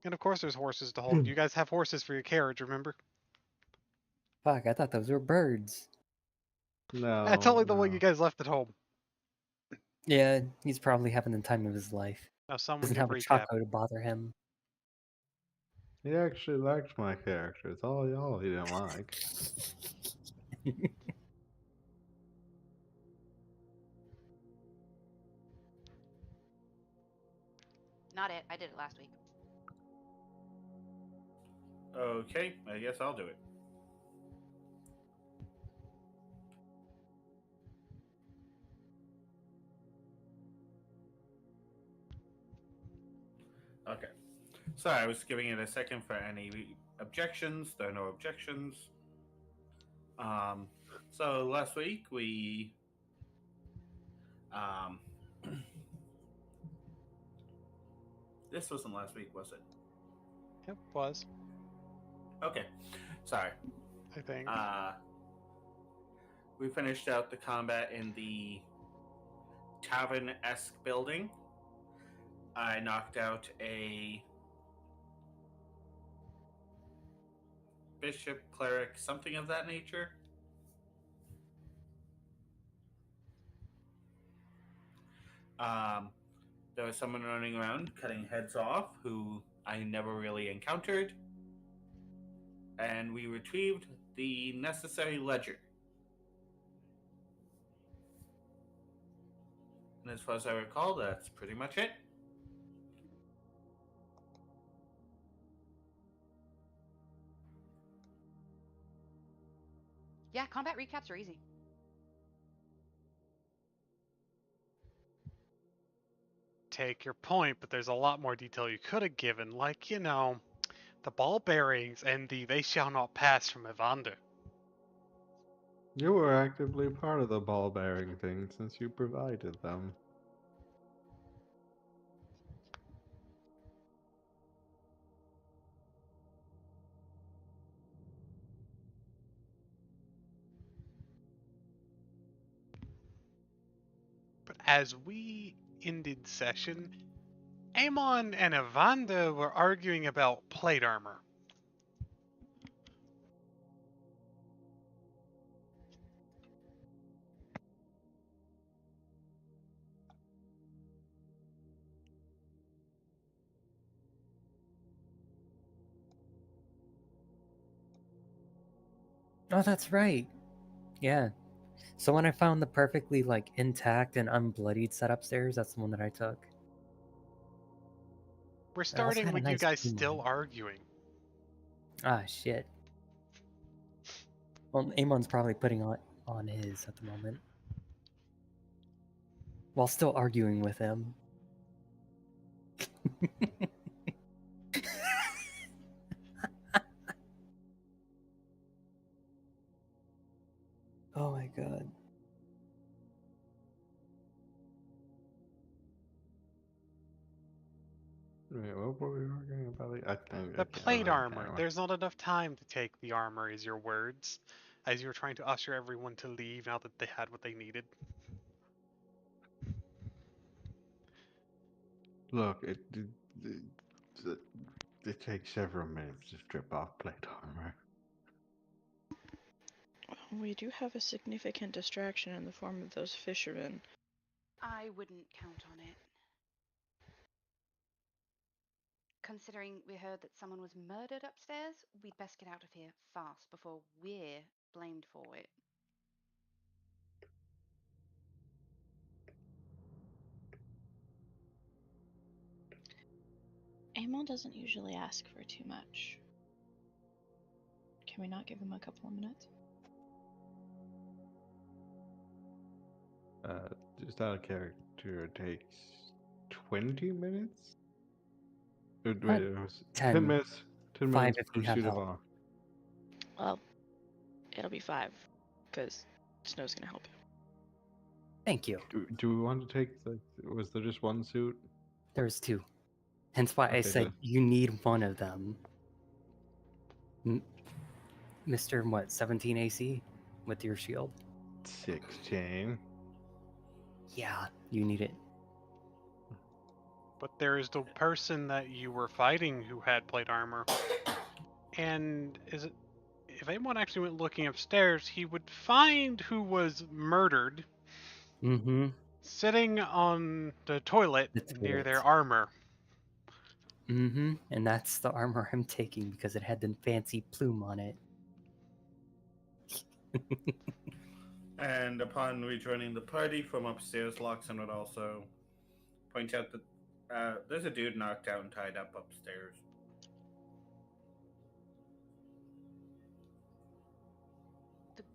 And of course there's horses to hold. You guys have horses for your carriage, remember? Fuck, I thought those were birds. No. That's only the no. one you guys left at home. Yeah, he's probably having the time of his life. Now someone Doesn't give have a recap. Choco to bother him. He actually liked my character. It's all y'all he didn't like. Not it. I did it last week. Okay, I guess I'll do it. Okay. Sorry, I was giving it a second for any objections. There are no objections. So last week we this wasn't last week, was it? It was, Okay. Sorry. I think. We finished out the combat in the tavern-esque building. I knocked out a bishop, cleric, something of that nature. There was someone running around cutting heads off who I never really encountered. And we retrieved the necessary ledger. And as far as I recall, that's pretty much it. Yeah, combat recaps are easy. Take your point, but there's a lot more detail you could have given, like, you know, the ball bearings and the they shall not pass from Evander. You were actively part of the ball bearing thing since you provided them. But as we ended session, Amon and Evander were arguing about plate armor. Oh, that's right. Yeah. So when I found the perfectly intact and unbloodied set upstairs, that's the one that I took. We're also starting had a with you nice guys theme on still it. arguing. Ah, shit. Well, Amon's probably putting on his at the moment. While still arguing with him. Oh my god. Wait, what were we arguing about? I think The I can't plate remember. armor. There's not enough time to take the armor, is your words, as you were trying to usher everyone to leave now that they had what they needed. Look, it takes several minutes to strip off plate armor. We do have a significant distraction in the form of those fishermen. I wouldn't count on it. Considering we heard that someone was murdered upstairs, we'd best get out of here fast before we're blamed for it. Amon doesn't usually ask for too much. Can we not give him a couple of minutes? Just out of character, it takes 20 minutes? Wait, it was 10 minutes. 10 5 minutes if you have pursuit of help. armor. Well, it'll be 5, because Snow's gonna help you. Thank you. Do we want to take was there just one suit? There's 2. Hence why I Okay, said then. you need one of them. Mr. 17 AC with your shield? 16. Yeah, you need it. but there is the person that you were fighting who had plate armor. And if anyone actually went looking upstairs, he would find who was murdered Mm-hmm. sitting on the toilet The near their toilet. armor. Mm-hmm. And that's the armor I'm taking because it had the fancy plume on it. And upon rejoining the party from upstairs, Loxon would also point out that there's a dude knocked out and tied up upstairs.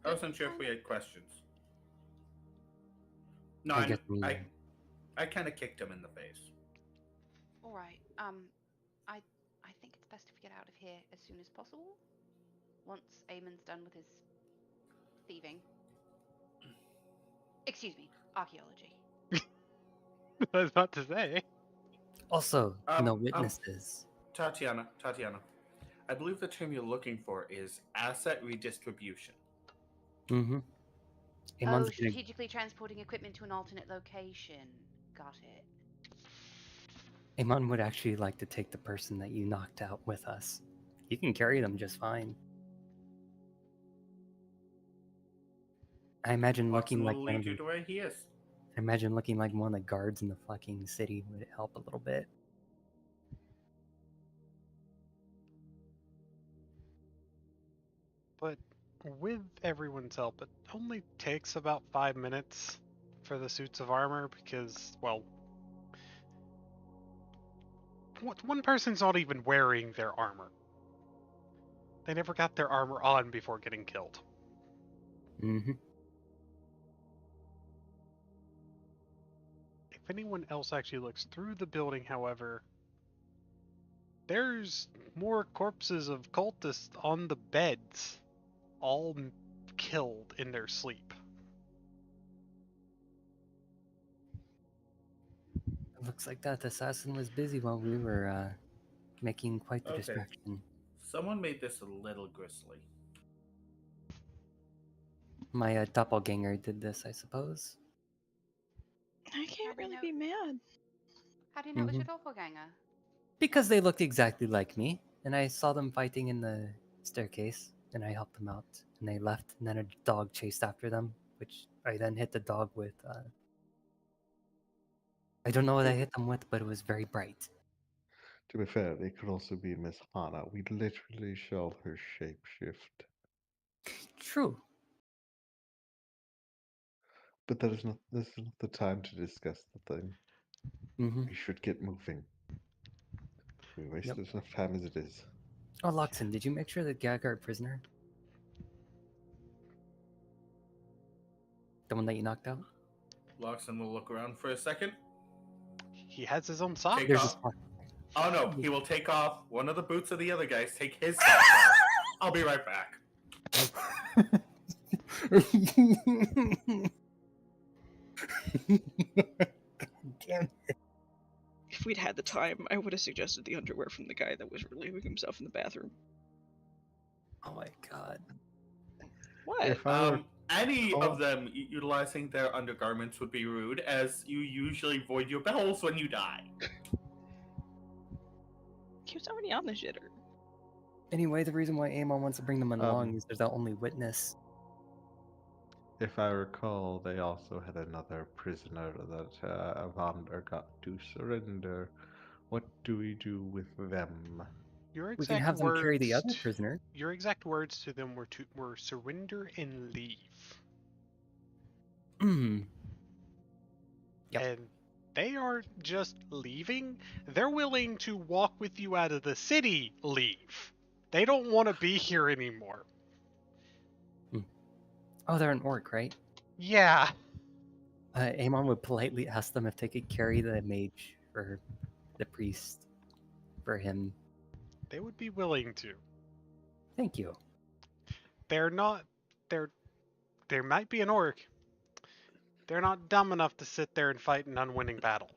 I wasn't sure if we had questions. No, I guess I kind of kicked him in the face. All right. I think it's best if we get out of here as soon as possible. Once Eamon's done with his thieving. Excuse me, archaeology. I was about to say. Also, no witnesses. Tatiana, I believe the term you're looking for is asset redistribution. Mm-hmm. Oh, strategically transporting equipment to an alternate location. Got it. Amon would actually like to take the person that you knocked out with us. You can carry them just fine. I imagine looking like one of the way he is. I imagine looking like one of the guards in the fucking city would help a little bit. But with everyone's help, it only takes about 5 minutes for the suits of armor because, well, one person's not even wearing their armor. They never got their armor on before getting killed. Mm-hmm. If anyone else actually looks through the building, however, there's more corpses of cultists on the beds, all killed in their sleep. It looks like that assassin was busy while we were making quite the distraction. Someone made this a little grisly. My doppelganger did this, I suppose. I can't really be mad. How do you know it was your doppelganger? Because they looked exactly like me, and I saw them fighting in the staircase, and I helped them out, and they left, and then a dog chased after them, which I then hit the dog with. I don't know what I hit them with, but it was very bright. To be fair, it could also be Miss Hana. We literally showed her shapeshift. True. But this is not the time to discuss the thing. Mm-hmm. We should get moving. We wasted enough time as it is. Oh, Loxon, did you make sure that Gag are a prisoner? The one that you knocked out? Loxon will look around for a second. He has his own sock. Oh no, he will take off one of the boots of the other guys, take his sock off. I'll be right back. Damn it. If we'd had the time, I would have suggested the underwear from the guy that was relieving himself in the bathroom. Oh my god. What? Any of them utilizing their undergarments would be rude, as you usually void your bells when you die. He was already on the shitter. Anyway, the reason why Amon wants to bring them along is they're the only witness. If I recall, they also had another prisoner that Vander got to surrender. What do we do with them? We can have them carry the other prisoner. Your exact words to them were surrender and leave. Yep. And they are just leaving. They're willing to walk with you out of the city, leave. They don't want to be here anymore. Oh, they're an orc, right? Yeah. Amon would politely ask them if they could carry the mage or the priest for him. They would be willing to. Thank you. There might be an orc. They're not dumb enough to sit there and fight an unwinning battle.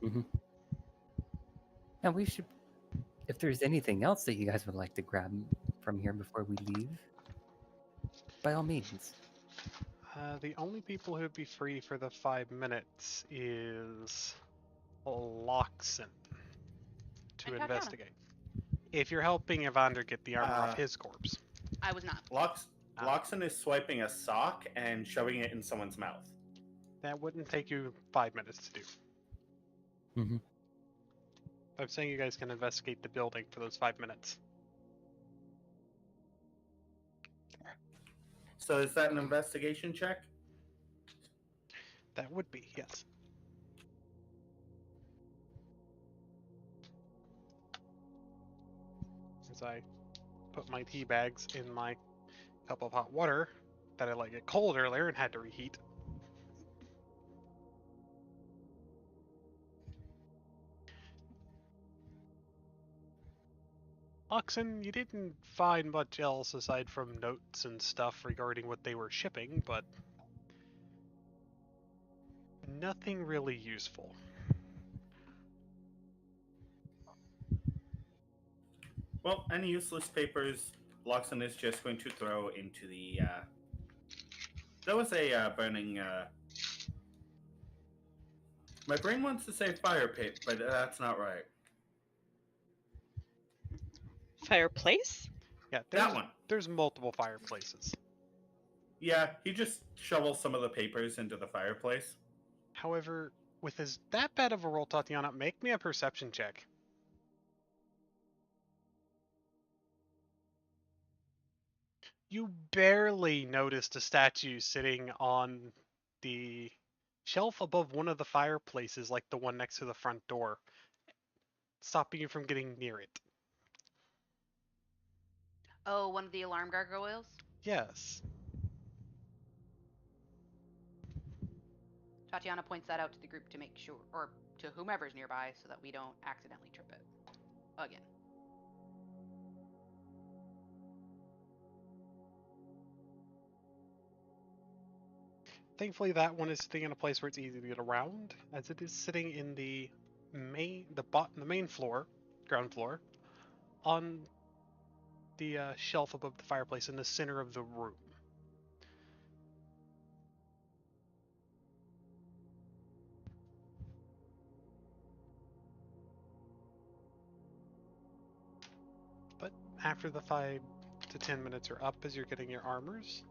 Mm-hmm. Now we should, if there's anything else that you guys would like to grab from here before we leave, by all means. The only people who'd be free for the 5 minutes is Loxon to And Tatiana. investigate. If you're helping Evander get the armor off his corpse. I was not. Loxon is swiping a sock and shoving it in someone's mouth. That wouldn't take you 5 minutes to do. Mm-hmm. I'm saying you guys can investigate the building for those 5 minutes. So is that an investigation check? That would be, yes. As I put my tea bags in my cup of hot water that I let get cold earlier and had to reheat. Oxen, you didn't find much else aside from notes and stuff regarding what they were shipping, but nothing really useful. Well, any useless papers, Loxon is just going to throw into the. That was a burning. My brain wants to say fire pit, but that's not right. Fireplace? Yeah, That one. There's multiple fireplaces. Yeah, he just shovels some of the papers into the fireplace. However, with that bad of a roll, Tatiana, make me a perception check. You barely noticed a statue sitting on the shelf above one of the fireplaces, like the one next to the front door, stopping you from getting near it. Oh, one of the alarm gargoyles? Yes. Tatiana points that out to the group to make sure, or to whomever's nearby, so that we don't accidentally trip it. Again. Thankfully, that one is sitting in a place where it's easy to get around, as it is sitting in the main floor, ground floor, on the shelf above the fireplace in the center of the room. But after the 5 to 10 minutes are up as you're getting your armors,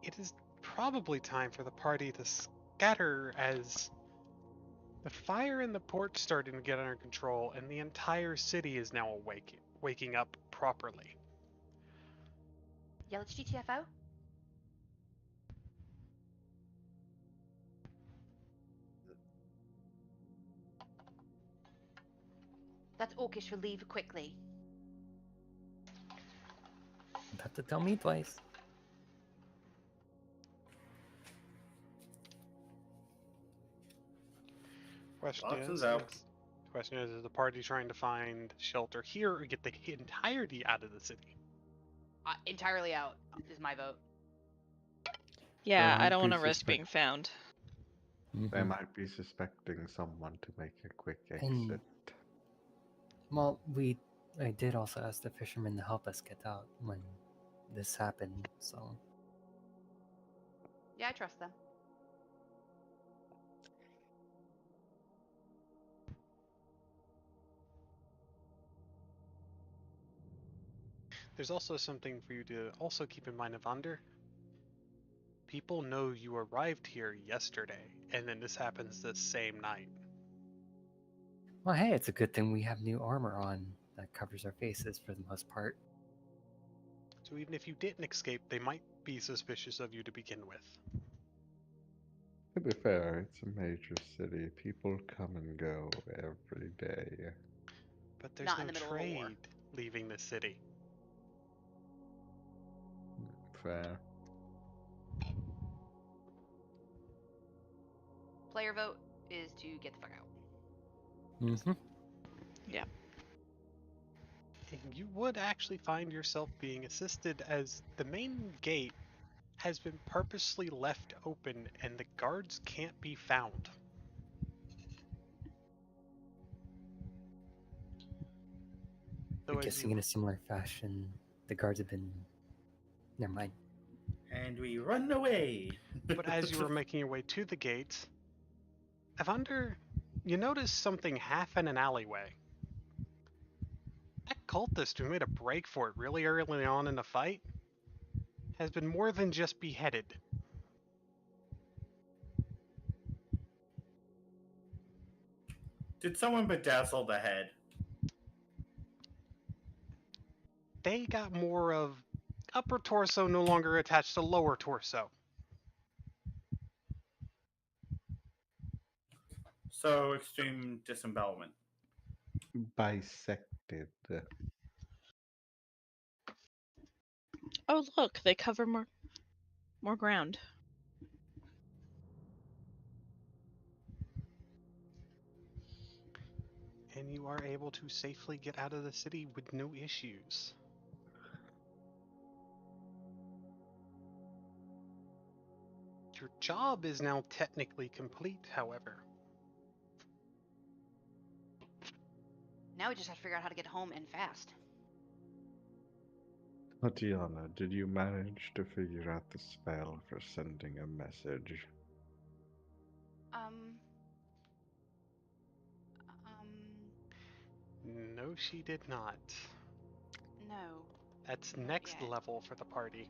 it is probably time for the party to scatter as the fire in the port's starting to get under control and the entire city is now waking up properly. Yeah, let's GTFO. That's orcish for leave quickly. You have to tell me twice. Loxon's out. Question is the party trying to find shelter here or get the entirety out of the city? Entirely out is my vote. Yeah, They I don't might want to be risk being found. They Mhm. might be suspecting someone to make a quick And- exit. Well, I did also ask the fishermen to help us get out when this happened, so... Yeah, I trust them. There's also something for you to also keep in mind, Evander. People know you arrived here yesterday, and then this happens the same night. Well, hey, it's a good thing we have new armor on that covers our faces for the most part. So even if you didn't escape, they might be suspicious of you to begin with. To be fair, it's a major city. People come and go every day. But there's Not no in the middle of a war. trade leaving the city. Fair. Player vote is to get the fuck out. Mm-hmm. And you would actually find yourself being assisted as the main gate has been purposely left open and the guards can't be found. So I'm as guessing in a similar fashion, the guards have been... Never mind. And we run away. But as you were making your way to the gate, Evander, you notice something half in an alleyway. That cultist who made a break for it really early on in the fight has been more than just beheaded. Did someone bedazzle the head? They got more of upper torso no longer attached to lower torso. So extreme disembowelment. Bisected. Oh look, they cover more ground. And you are able to safely get out of the city with no issues. Your job is now technically complete, however. Now we just have to figure out how to get home and fast. Tatiana, did you manage to figure out the spell for sending a message? Um. No, she did not. No. That's Not next yet. level for the party.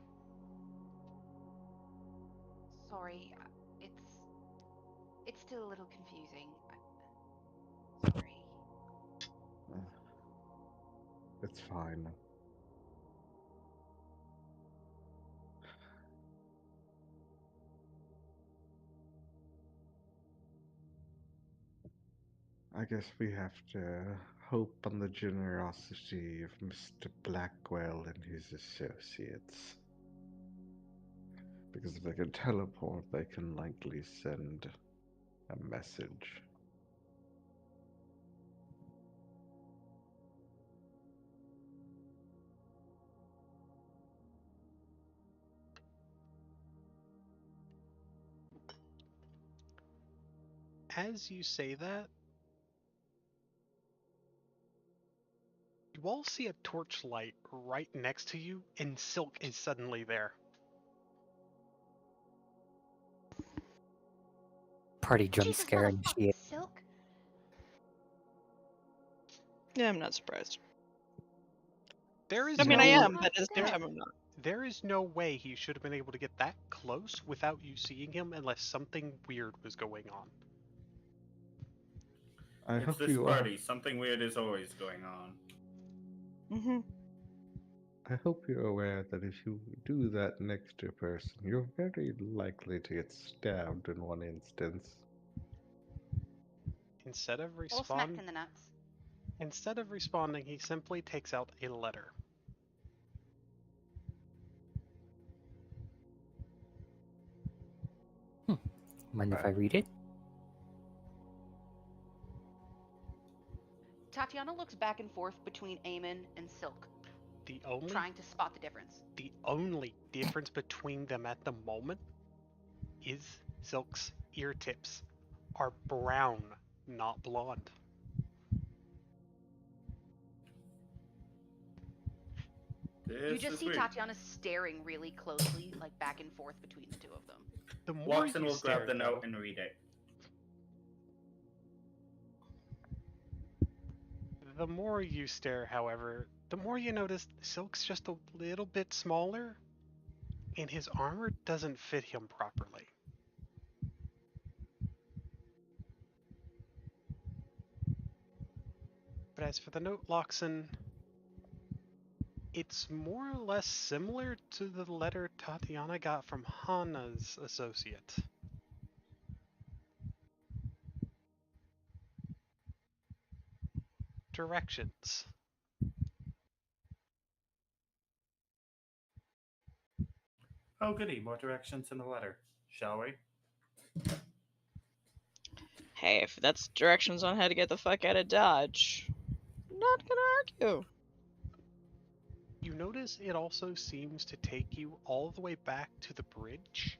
Sorry. It's still a little confusing. Sorry. It's fine. I guess we have to hope on the generosity of Mr. Blackwell and his associates. Because if they can teleport, they can likely send a message. As you say that, you all see a torchlight right next to you, and Silk is suddenly there. Party jump Jesus, scare motherfucking initiate. Silk. Yeah, I'm not surprised. There is I mean, no, I Oh am, my but at the same God. time, I'm not. there is no way he should have been able to get that close without you seeing him unless something weird was going on. I It's hope this you party. Something weird is always going on. Mm-hmm. I hope you're aware that if you do that next to a person, you're very likely to get stabbed in one instance. Instead of Or smacked in the nuts. responding, he simply takes out a letter. Mind if I read it? Tatiana looks back and forth between Eamon and Silk, The only trying to spot the difference. the only difference between them at the moment is Silk's ear tips are brown, not blonde. You This just is see weird. Tatiana staring really closely, like back and forth between the two of them. The more Watson you will grab stare, the note though, and read it. the more you stare, however, the more you notice Silk's just a little bit smaller, and his armor doesn't fit him properly. But as for the note, Loxon, it's more or less similar to the letter Tatiana got from Hana's associate. Directions. Oh, goody. More directions in the letter. Shall we? Hey, if that's directions on how to get the fuck out of Dodge, not gonna argue. You notice it also seems to take you all the way back to the bridge,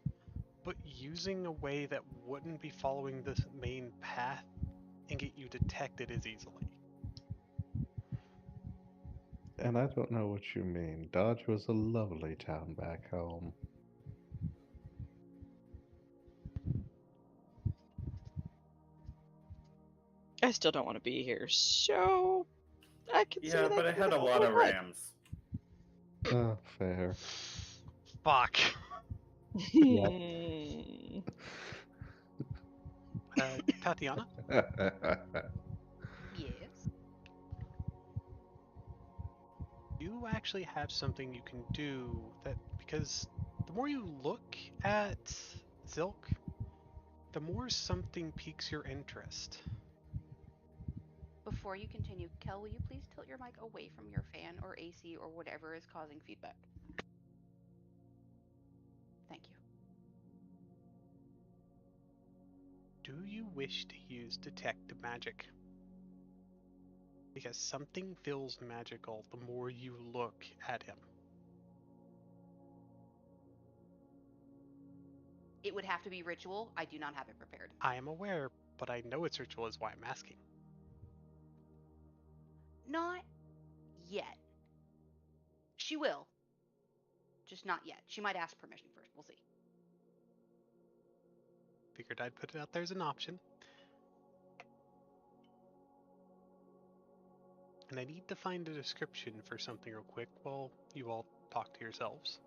but using a way that wouldn't be following the main path and get you detected as easily. And I don't know what you mean. Dodge was a lovely town back home. I still don't want to be here, so I consider Yeah, that but I kind had a of lot of what? rams. Fair. Fuck. Hmm. Tatiana? Yes. You actually have something you can do that, because the more you look at Zilk, the more something piques your interest. Before you continue, Kel, will you please tilt your mic away from your fan or AC or whatever is causing feedback? Thank you. Do you wish to use detect magic? Because something feels magical the more you look at him. It would have to be ritual. I do not have it prepared. I am aware, but I know it's ritual is why I'm asking. Not yet. She will. Just not yet. She might ask permission first. We'll see. Figured I'd put it out there as an option. And I need to find a description for something real quick while you all talk to yourselves.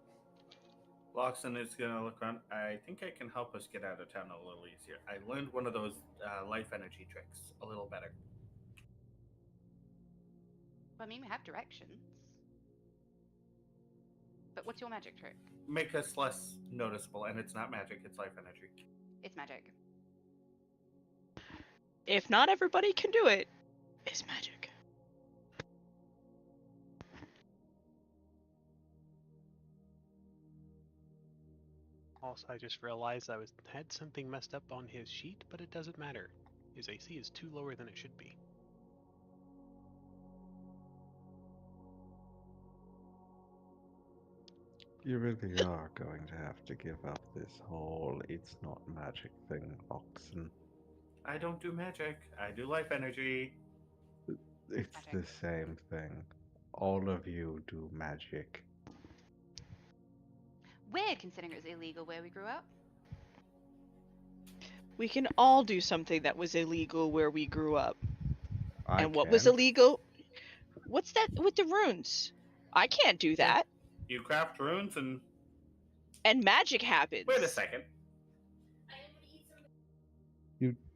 Loxon is going to look around. I think I can help us get out of town a little easier. I learned one of those life energy tricks a little better. I mean, we have directions. But what's your magic trick? Make us less noticeable, and it's not magic, it's life energy. It's magic. If not everybody can do it, it's magic. Also, I just realized I had something messed up on his sheet, but it doesn't matter. His AC is 2 lower than it should be. You really are going to have to give up this whole it's not magic thing, Oxen. I don't do magic, I do life energy. It's Magic. the same thing. All of you do magic. Weird, considering it was illegal where we grew up. We can all do something that was illegal where we grew up. I And what was can. illegal? What's that with the runes? I can't do that. You craft runes and... And magic happens. Wait a second.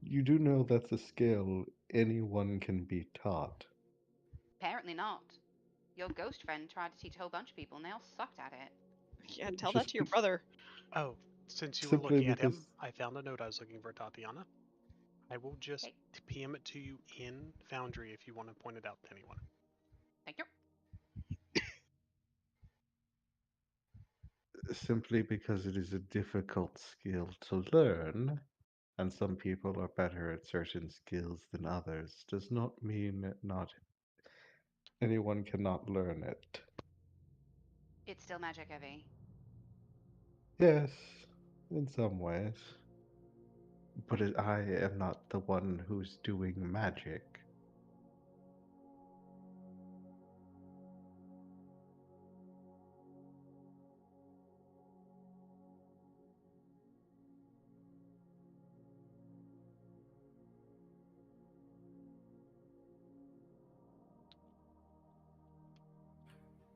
You do know that's a skill anyone can be taught. Apparently not. Your ghost friend tried to teach a whole bunch of people and they all sucked at it. Yeah, tell that Just to your be- brother. Oh, since you were Simply looking at him, because I found a note I was looking for Tatiana. I will just Okay. PM it to you in Foundry if you want to point it out to anyone. Thank you. simply because it is a difficult skill to learn, and some people are better at certain skills than others, does not mean that not anyone cannot learn it. It's still magic heavy. Yes, in some ways. But I am not the one who's doing magic.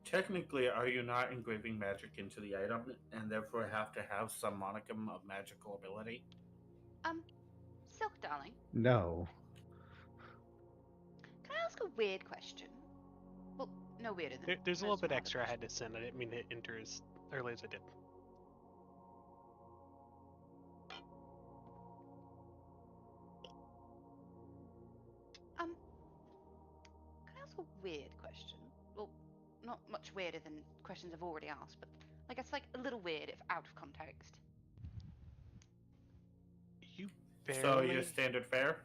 Technically, are you not engraving magic into the item and therefore have to have some monicum of magical ability? Silk, darling, No. can I ask a weird question? Well, no weirder than There's a little most of bit my other extra I had to questions. send. I didn't mean to enter as early as I did. Can I ask a weird question? Well, not much weirder than questions I've already asked, but like it's like a little weird if out of context. You So your barely, standard fare?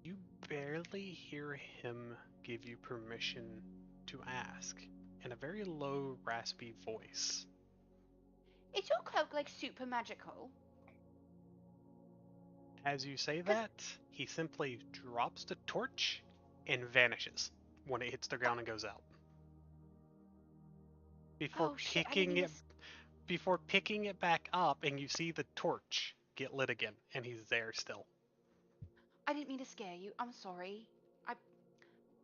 you barely hear him give you permission to ask in a very low, raspy voice. Is your cloak like super magical? As you say 'Cause- that, he simply drops the torch and vanishes when it hits the ground and goes out. Before Oh shit! I didn't mean to. before picking it back up, and you see the torch get lit again, and he's there still. I didn't mean to scare you. I'm sorry.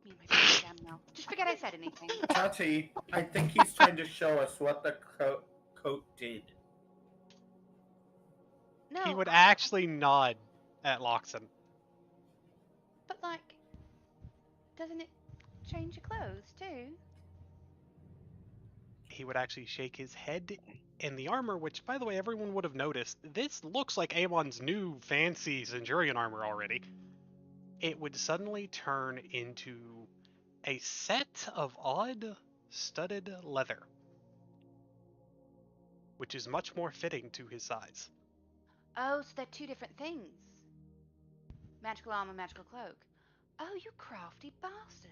Me and my brain jam now. Just forget I said anything. Tati, I think he's trying to show us what the coat did. No, He would actually nod at Loxon. but like, doesn't it change your clothes too? He would actually shake his head, and the armor, which, by the way, everyone would have noticed, this looks like Amon's new fancy Centurion armor already. It would suddenly turn into a set of odd studded leather, which is much more fitting to his size. Oh, so they're two different things. Magical armor, magical cloak. Oh, you crafty bastard.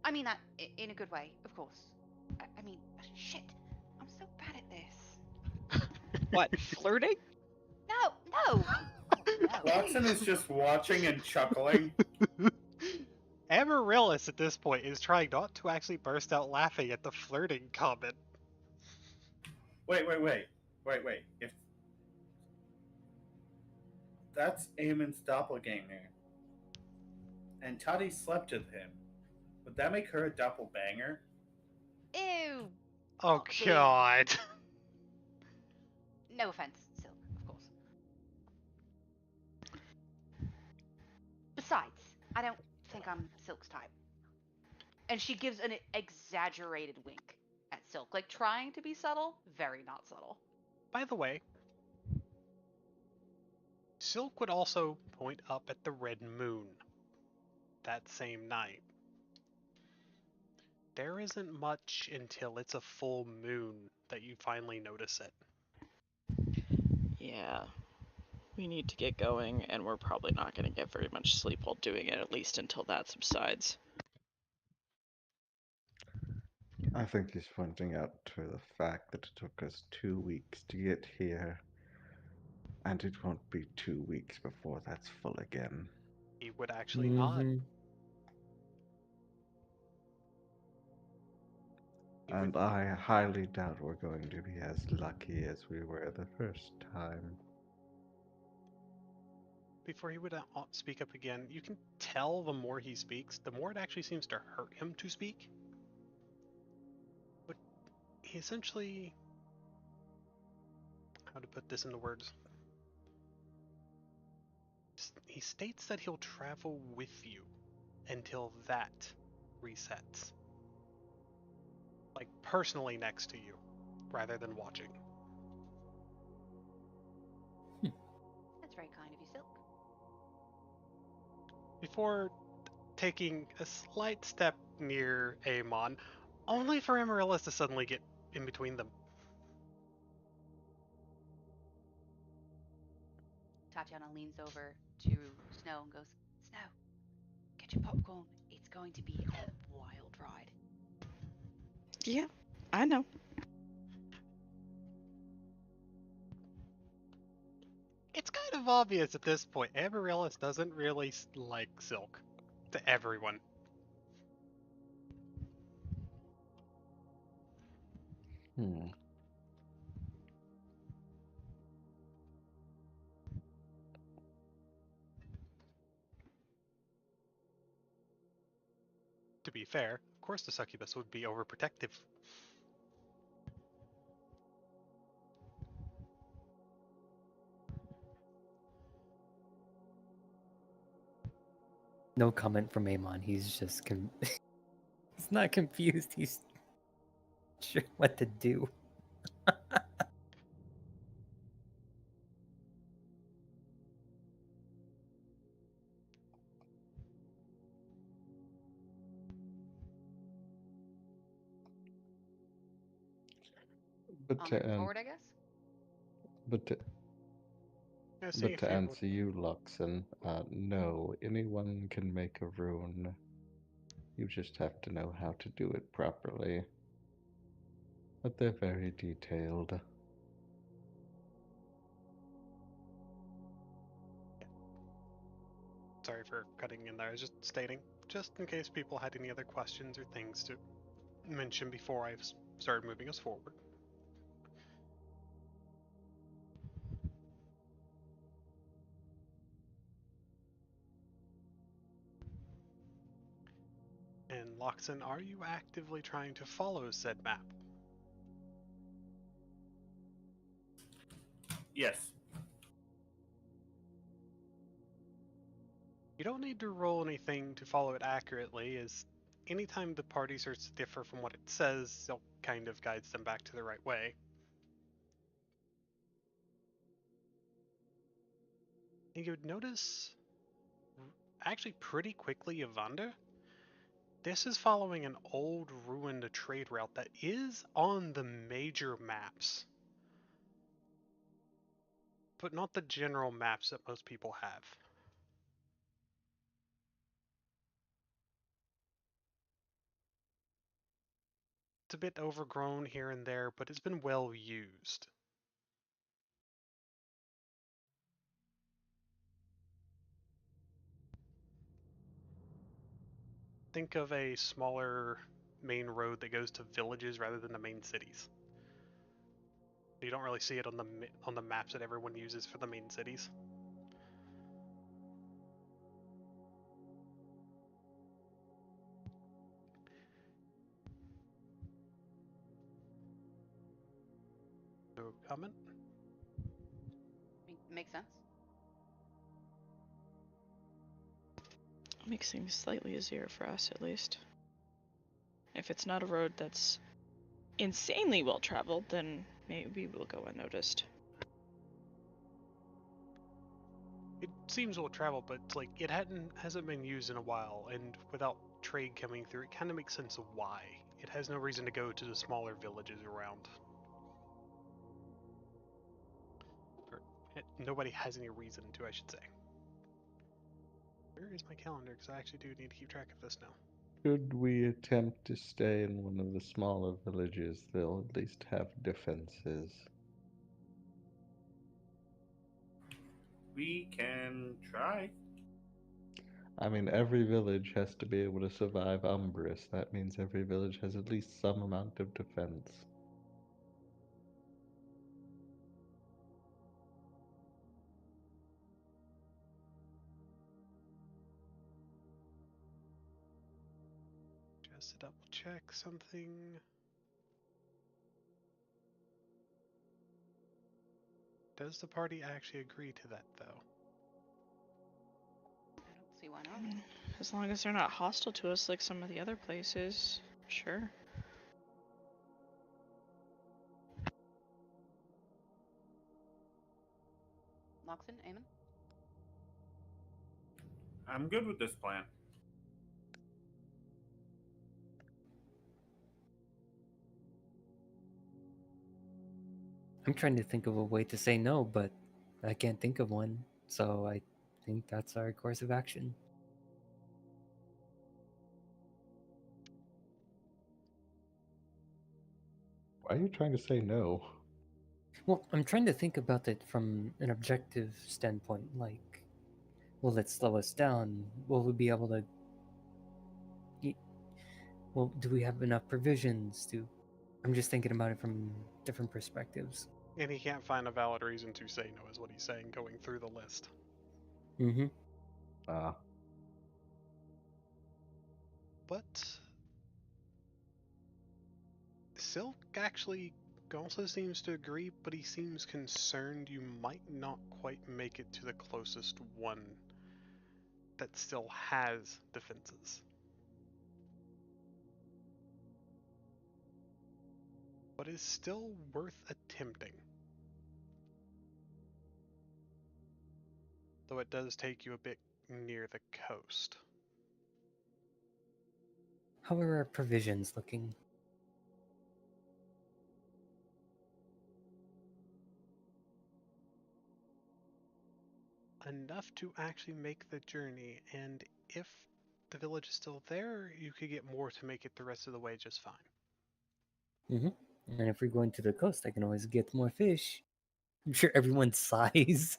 I mean that in a good way, of course. I mean, shit. I'm so bad at this. What, flirting? No, no. No. Watson is just watching and chuckling. Amaryllis at this point is trying not to actually burst out laughing at the flirting comment. Wait. If that's Eamon's doppelganger, and Tati slept with him, would that make her a doppelbanger? Ew. Oh Ew. god. No offense, Silk, of course. Besides, I don't think I'm Silk's type. And she gives an exaggerated wink at Silk, like trying to be subtle, very not subtle. By the way, Silk would also point up at the red moon that same night. There isn't much until it's a full moon that you finally notice it. Yeah. We need to get going, and we're probably not going to get very much sleep while doing it, at least until that subsides. I think he's pointing out to the fact that it took us 2 weeks to get here, and it won't be 2 weeks before that's full again. He would actually nod. He would, And I highly doubt we're going to be as lucky as we were the first time. before he would speak up again, you can tell the more he speaks, the more it actually seems to hurt him to speak. But he essentially, how to put this into words? He states that he'll travel with you until that resets. Like personally next to you, rather than watching. That's very kind of you, Silk. Before taking a slight step near Amon, only for Amaryllis to suddenly get in between them. Tatiana leans over to Snow and goes, Snow, get your popcorn. It's going to be a wild ride. Yeah, I know. It's kind of obvious at this point. Amaryllis doesn't really like Silk to everyone. To be fair, of course the succubus would be overprotective. No comment from Amon. He's just he's not confused. He's sure what to do. But Onward and forward, I guess? but to, but to answer you, Luxon, no, anyone can make a rune. You just have to know how to do it properly. But they're very detailed. Sorry for cutting in there. I was just stating, just in case people had any other questions or things to mention before I started moving us forward. And Loxon, are you actively trying to follow said map? Yes. You don't need to roll anything to follow it accurately, as anytime the party starts to differ from what it says, it kind of guides them back to the right way. And you would notice, actually pretty quickly, Evander, this is following an old ruined trade route that is on the major maps, but not the general maps that most people have. It's a bit overgrown here and there, but it's been well used. Think of a smaller main road that goes to villages rather than the main cities. You don't really see it on the maps that everyone uses for the main cities. No comment? Makes sense. Makes things slightly easier for us, at least. If it's not a road that's insanely well traveled, then maybe we'll go unnoticed. It seems well traveled, but it's like it hasn't been used in a while, and without trade coming through, it kind of makes sense of why. It has no reason to go to the smaller villages around. Nobody has any reason to, I should say. Where is my calendar? Because I actually do need to keep track of this now. Should we attempt to stay in one of the smaller villages, they'll at least have defenses. We can try. I mean, every village has to be able to survive Umbrus. That means every village has at least some amount of defense. Just to double check something. Does the party actually agree to that, though? I don't see why not. As long as they're not hostile to us like some of the other places, sure. Loxon, Eamon? I'm good with this plan. I'm trying to think of a way to say no, but I can't think of one. So I think that's our course of action. Why are you trying to say no? Well, I'm trying to think about it from an objective standpoint. Like, will it slow us down? Will we be able to... Well, do we have enough provisions to... I'm just thinking about it from different perspectives. And he can't find a valid reason to say no, is what he's saying, going through the list. Mm-hmm. But Silk actually also seems to agree, but he seems concerned you might not quite make it to the closest one that still has defenses. But is still worth attempting. Though it does take you a bit near the coast. How are our provisions looking? Enough to actually make the journey, and if the village is still there, you could get more to make it the rest of the way just fine. Mm-hmm. And if we're going to the coast, I can always get more fish. I'm sure everyone sighs.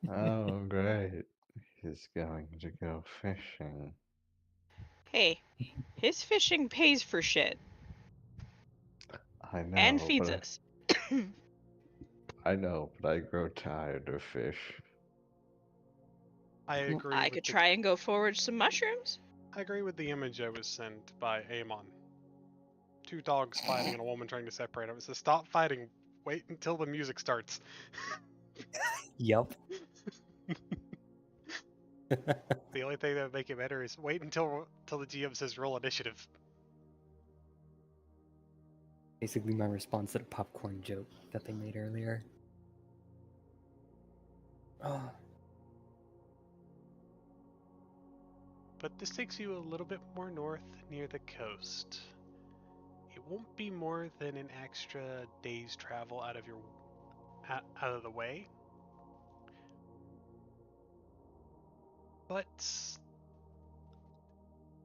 Oh, great. He's going to go fishing. Hey, his fishing pays for shit I know, and feeds but us. I know, but I grow tired of fish. I agree I with could the try and go forward some mushrooms. I agree with the image I was sent by Amon. Two dogs fighting and a woman trying to separate them. It says, "Stop fighting. Wait until the music starts." Yup. The only thing that would make it better is wait until the GM says roll initiative. Basically my response to the popcorn joke that they made earlier. Oh, But this takes you a little bit more north near the coast. It won't be more than an extra day's travel out of the way. But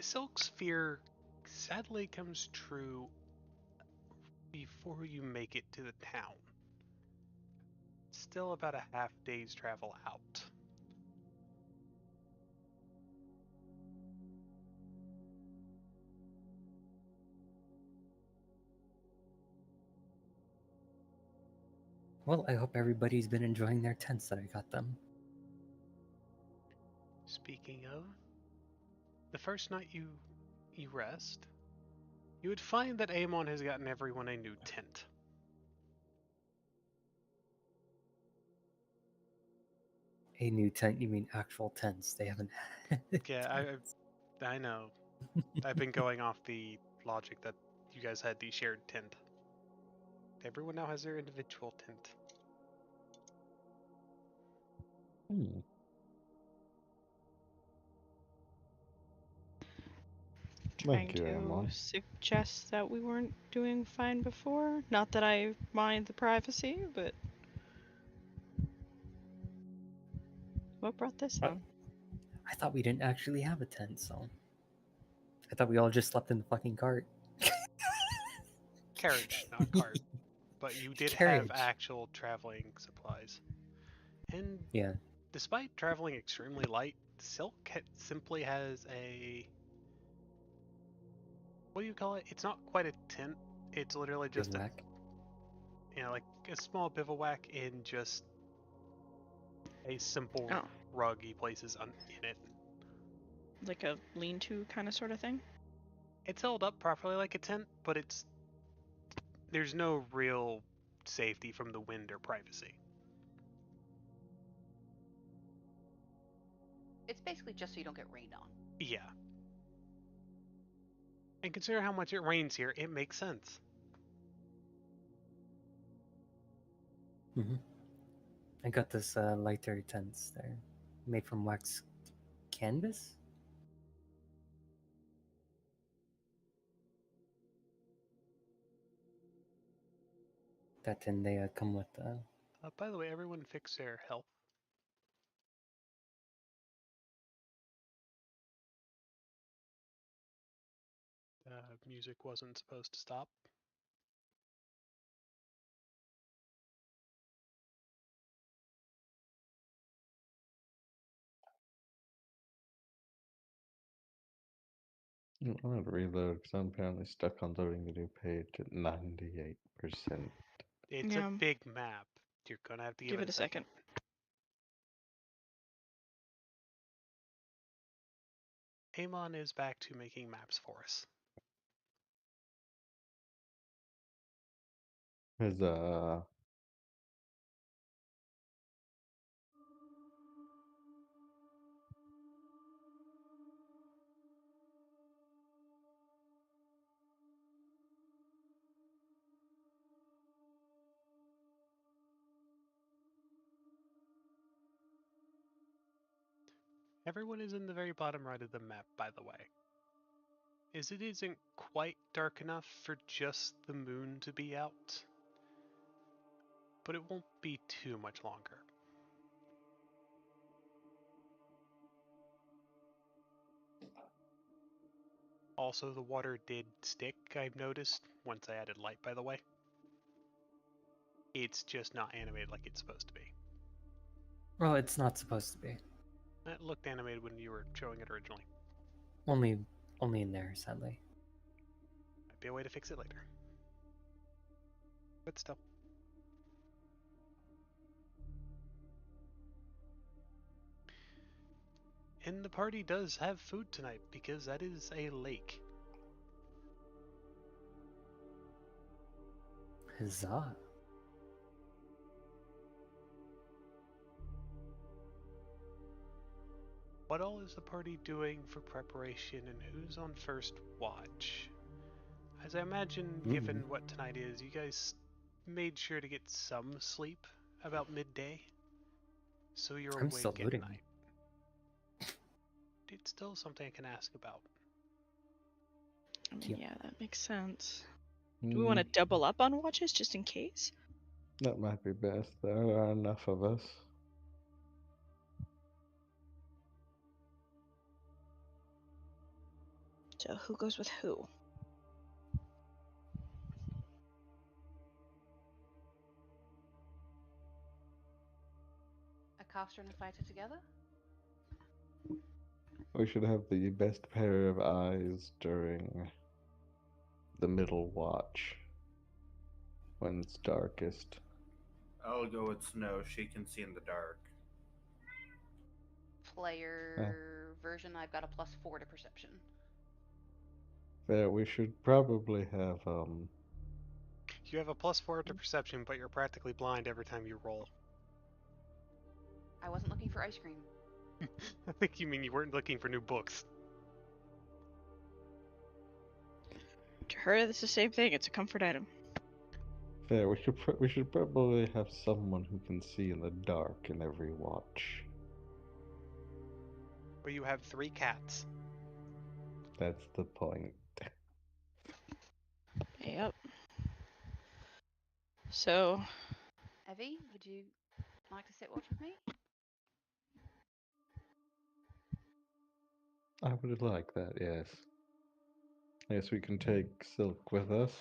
Silk's fear sadly comes true before you make it to the town. Still about a half day's travel out. well, I hope everybody's been enjoying their tents that I got them. Speaking of, the first night you rest, you would find that Amon has gotten everyone a new tent. A new tent? You mean actual tents? They haven't. Yeah, I know. I've been going off the logic that you guys had the shared tent. Everyone now has their individual tent. Hmm. Trying Thank you, to Amon. suggest that we weren't doing fine before. Not that I mind the privacy, but what brought this Uh, on? I thought we didn't actually have a tent, so I thought we all just slept in the fucking cart. Carriage, not cart. But you did have Carriage. actual traveling supplies. And Yeah, despite traveling extremely light, Silk simply has a. What do you call it? It's not quite a tent. It's literally just bivouac. like a small bivouac in just a simple Oh, rug he places in it. like a lean-to kind of sort of thing? It's held up properly like a tent, but there's no real safety from the wind or privacy. It's basically just so you don't get rained on. Yeah. And consider how much it rains here, it makes sense. Mm-hmm. I got this lighter tents there, made from wax canvas. That tin they come with. By the way, everyone fix their health. Music wasn't supposed to stop. I'm gonna reload because I'm apparently stuck on loading the new page at 98%. It's a Yeah, big map. You're gonna have to give give it it a a second. second. Amon is back to making maps for us. Huzzah. Everyone is in the very bottom right of the map, by the way. As it isn't quite dark enough for just the moon to be out, but it won't be too much longer. Also, the water did stick, I've noticed, once I added light, by the way. It's just not animated like it's supposed to be. Well, it's not supposed to be. It looked animated when you were showing it originally. Only in there, sadly. Might be a way to fix it later. But still. And the party does have food tonight because that is a lake. Huzzah. What all is the party doing for preparation and who's on first watch? As I imagine, given what tonight is, you guys made sure to get some sleep about midday, so you're I'm still awake at looting. night. It's still something I can ask about. I mean, Yep. yeah, that makes sense. Do we want to double up on watches just in case? That might be best. There are enough of us. So who goes with who? A caster and a fighter together? We should have the best pair of eyes during the middle watch when it's darkest. I'll go with Snow. She can see in the dark. Player version, I've got a +4 to perception. There, we should probably have You have a +4 to perception, but you're practically blind every time you roll. I wasn't looking for ice cream. I think you mean you weren't looking for new books. To her, it's the same thing. It's a comfort item. Fair. We should probably have someone who can see in the dark in every watch. But you have 3 cats. That's the point. Yep. So, Evie, would you like to sit watch with me? I would like that. Yes. Yes, we can take Silk with us.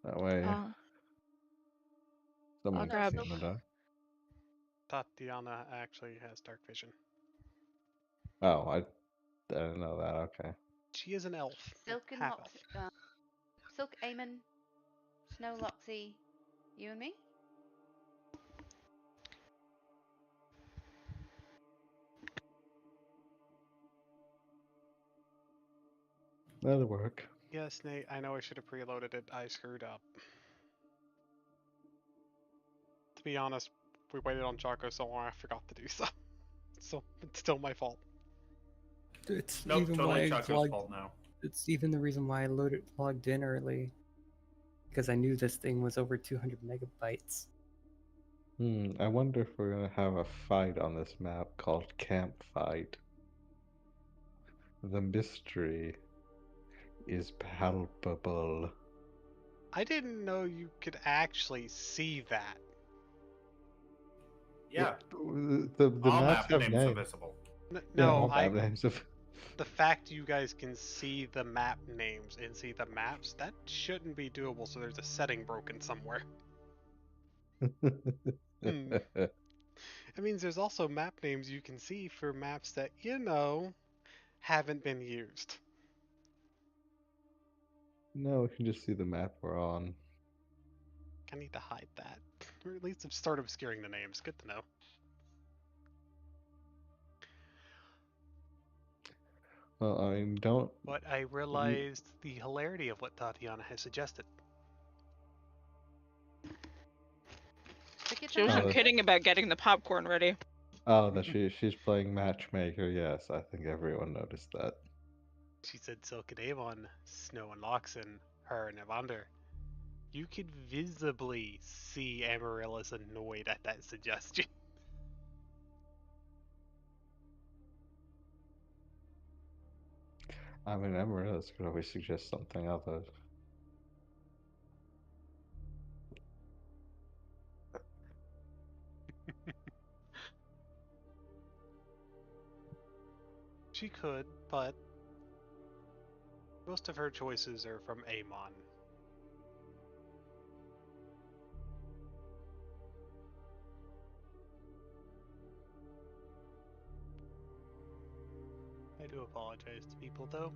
That way, uh, someone I'll can grab. see in the dark. Tatiana actually has dark vision. Oh, I didn't know that. Okay. She is an elf. Silk and half Loxy. elf. Silk, Eamon, Snow, Loxy, you and me? That'll work. Yes, Nate, I know I should have preloaded it. I screwed up. To be honest, we waited on Jarko so long I forgot to do so. So it's still my fault. It's Nope, even totally why I Chaco's logged, fault now. it's even the reason why I logged in early. Because I knew this thing was over 200 megabytes. I wonder if we're gonna have a fight on this map called Camp Fight. The mystery is palpable. I didn't know you could actually see that. Yeah, The all maps map have names names. are visible. Yeah, No, all map names have. the fact you guys can see the map names and see the maps, that shouldn't be doable, so there's a setting broken somewhere. It means there's also map names you can see for maps that, haven't been used. No, we can just see the map we're on. I need to hide that. Or at least start obscuring the names. Good to know. Well, I mean, don't. But I realized the hilarity of what Tatiana has suggested. Pick your She time. wasn't Oh, kidding about getting the popcorn ready. Oh, that she's playing matchmaker. Yes, I think everyone noticed that. She said Silk and Avon, Snow and Loxen, her and Evander. You could visibly see Amarilla's annoyed at that suggestion. I mean, Emirates could always suggest something other. She could, but most of her choices are from Amon. I do apologize to people, though.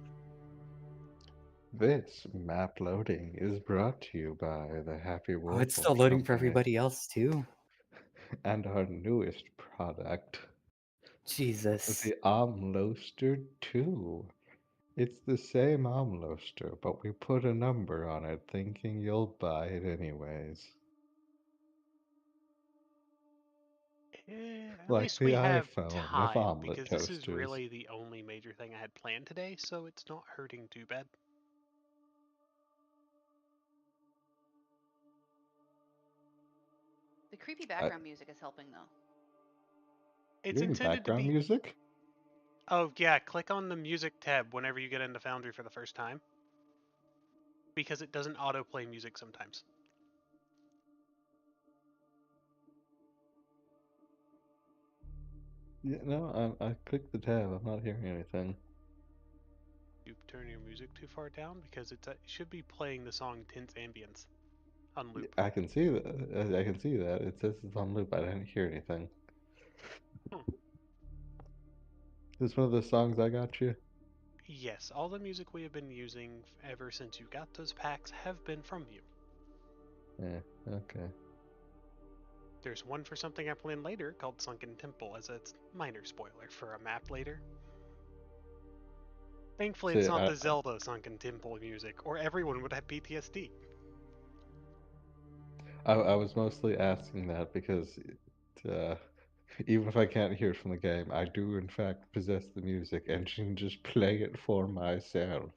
This map loading is brought to you by the Happy Oh, Wolf. it's still loading for everybody else too. And our newest product, Jesus. The Armloaster 2. It's the same Armloaster, but we put a number on it thinking you'll buy it anyways. At Like least the we have iPhone with time, omelet because this is toasters. really the only major thing I had planned today, so it's not hurting too bad. The creepy background music is helping, though. It's You're in intended to background be... music? Oh, yeah, click on the music tab whenever you get into Foundry for the first time, because it doesn't autoplay music sometimes. Yeah, no, I clicked the tab. I'm not hearing anything. You turn your music too far down, because it should be playing the song Tense Ambience on loop. I can see that. I can see that. It says it's on loop. I didn't hear anything. Hmm. Is this one of the songs I got you? Yes, all the music we have been using ever since you got those packs have been from you. Yeah, okay. There's one for something I plan later called Sunken Temple, as a minor spoiler for a map later. Thankfully, it's See, not the Zelda Sunken Temple music, or everyone would have PTSD. I was mostly asking that because even if I can't hear it from the game, I do in fact possess the music and can just play it for myself.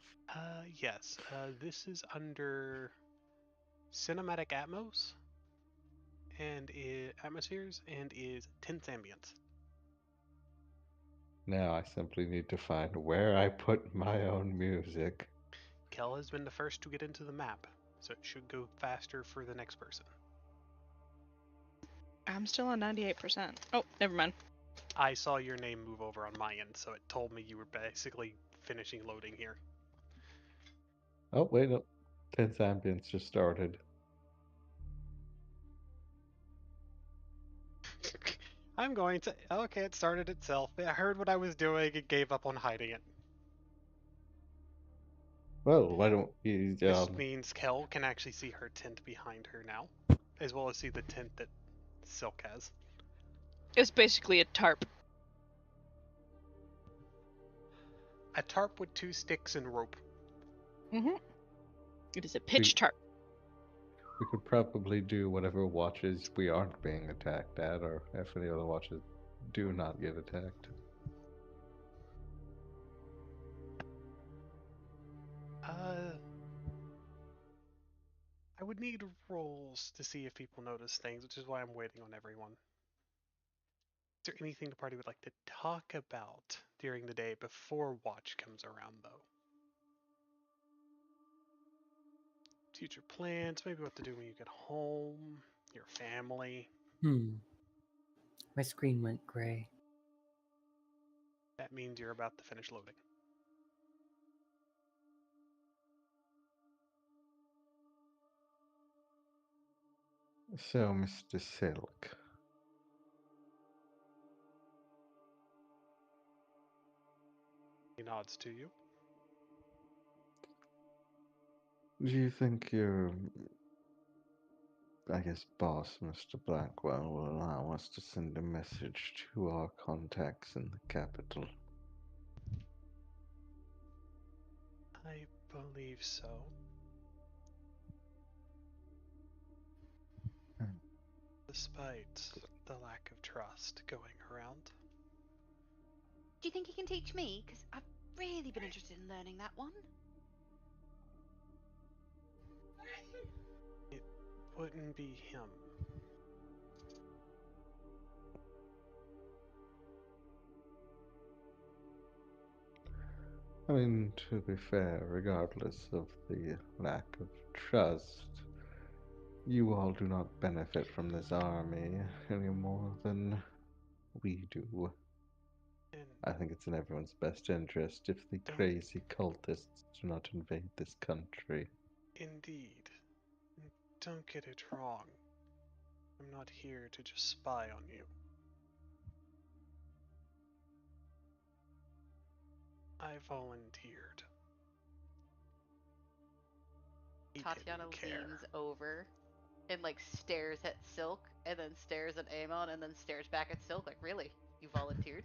Yes, this is under Cinematic Atmos and Atmospheres and is Tense Ambience. Now I simply need to find where I put my own music. Kel has been the first to get into the map, so it should go faster for the next person. I'm still on 98%. Oh, never mind. I saw your name move over on my end, so it told me you were basically finishing loading here. Oh, wait, no. Tense Ambience just started. I'm going to... Okay, it started itself. I heard what I was doing and gave up on hiding it. Well, why don't you, This means Kel can actually see her tint behind her now, as well as see the tint that Silk has. It's basically a tarp. A tarp with 2 sticks and rope. Mm-hmm. It is a pitch tarp. we could probably do whatever watches we aren't being attacked at, or if any other watches do not get attacked. I would need rolls to see if people notice things, which is why I'm waiting on everyone. Is there anything the party would like to talk about during the day before watch comes around, though? Future plans, maybe what to do when you get home, your family. My screen went gray. That means you're about to finish loading. So, Mr. Silk, He nods to you. do you think your, I guess, boss, Mr. Blackwell, will allow us to send a message to our contacts in the capital? I believe so. Despite the lack of trust going around. Do you think he can teach me? Because I've really been interested in learning that one. It wouldn't be him. I mean, to be fair, regardless of the lack of trust, you all do not benefit from this army any more than we do. And I think it's in everyone's best interest if the don't crazy cultists do not invade this country. indeed. Don't get it wrong. I'm not here to just spy on you. I volunteered. He Tatiana didn't care. leans over and like stares at Silk, and then stares at Amon, and then stares back at Silk. Like, really? You volunteered?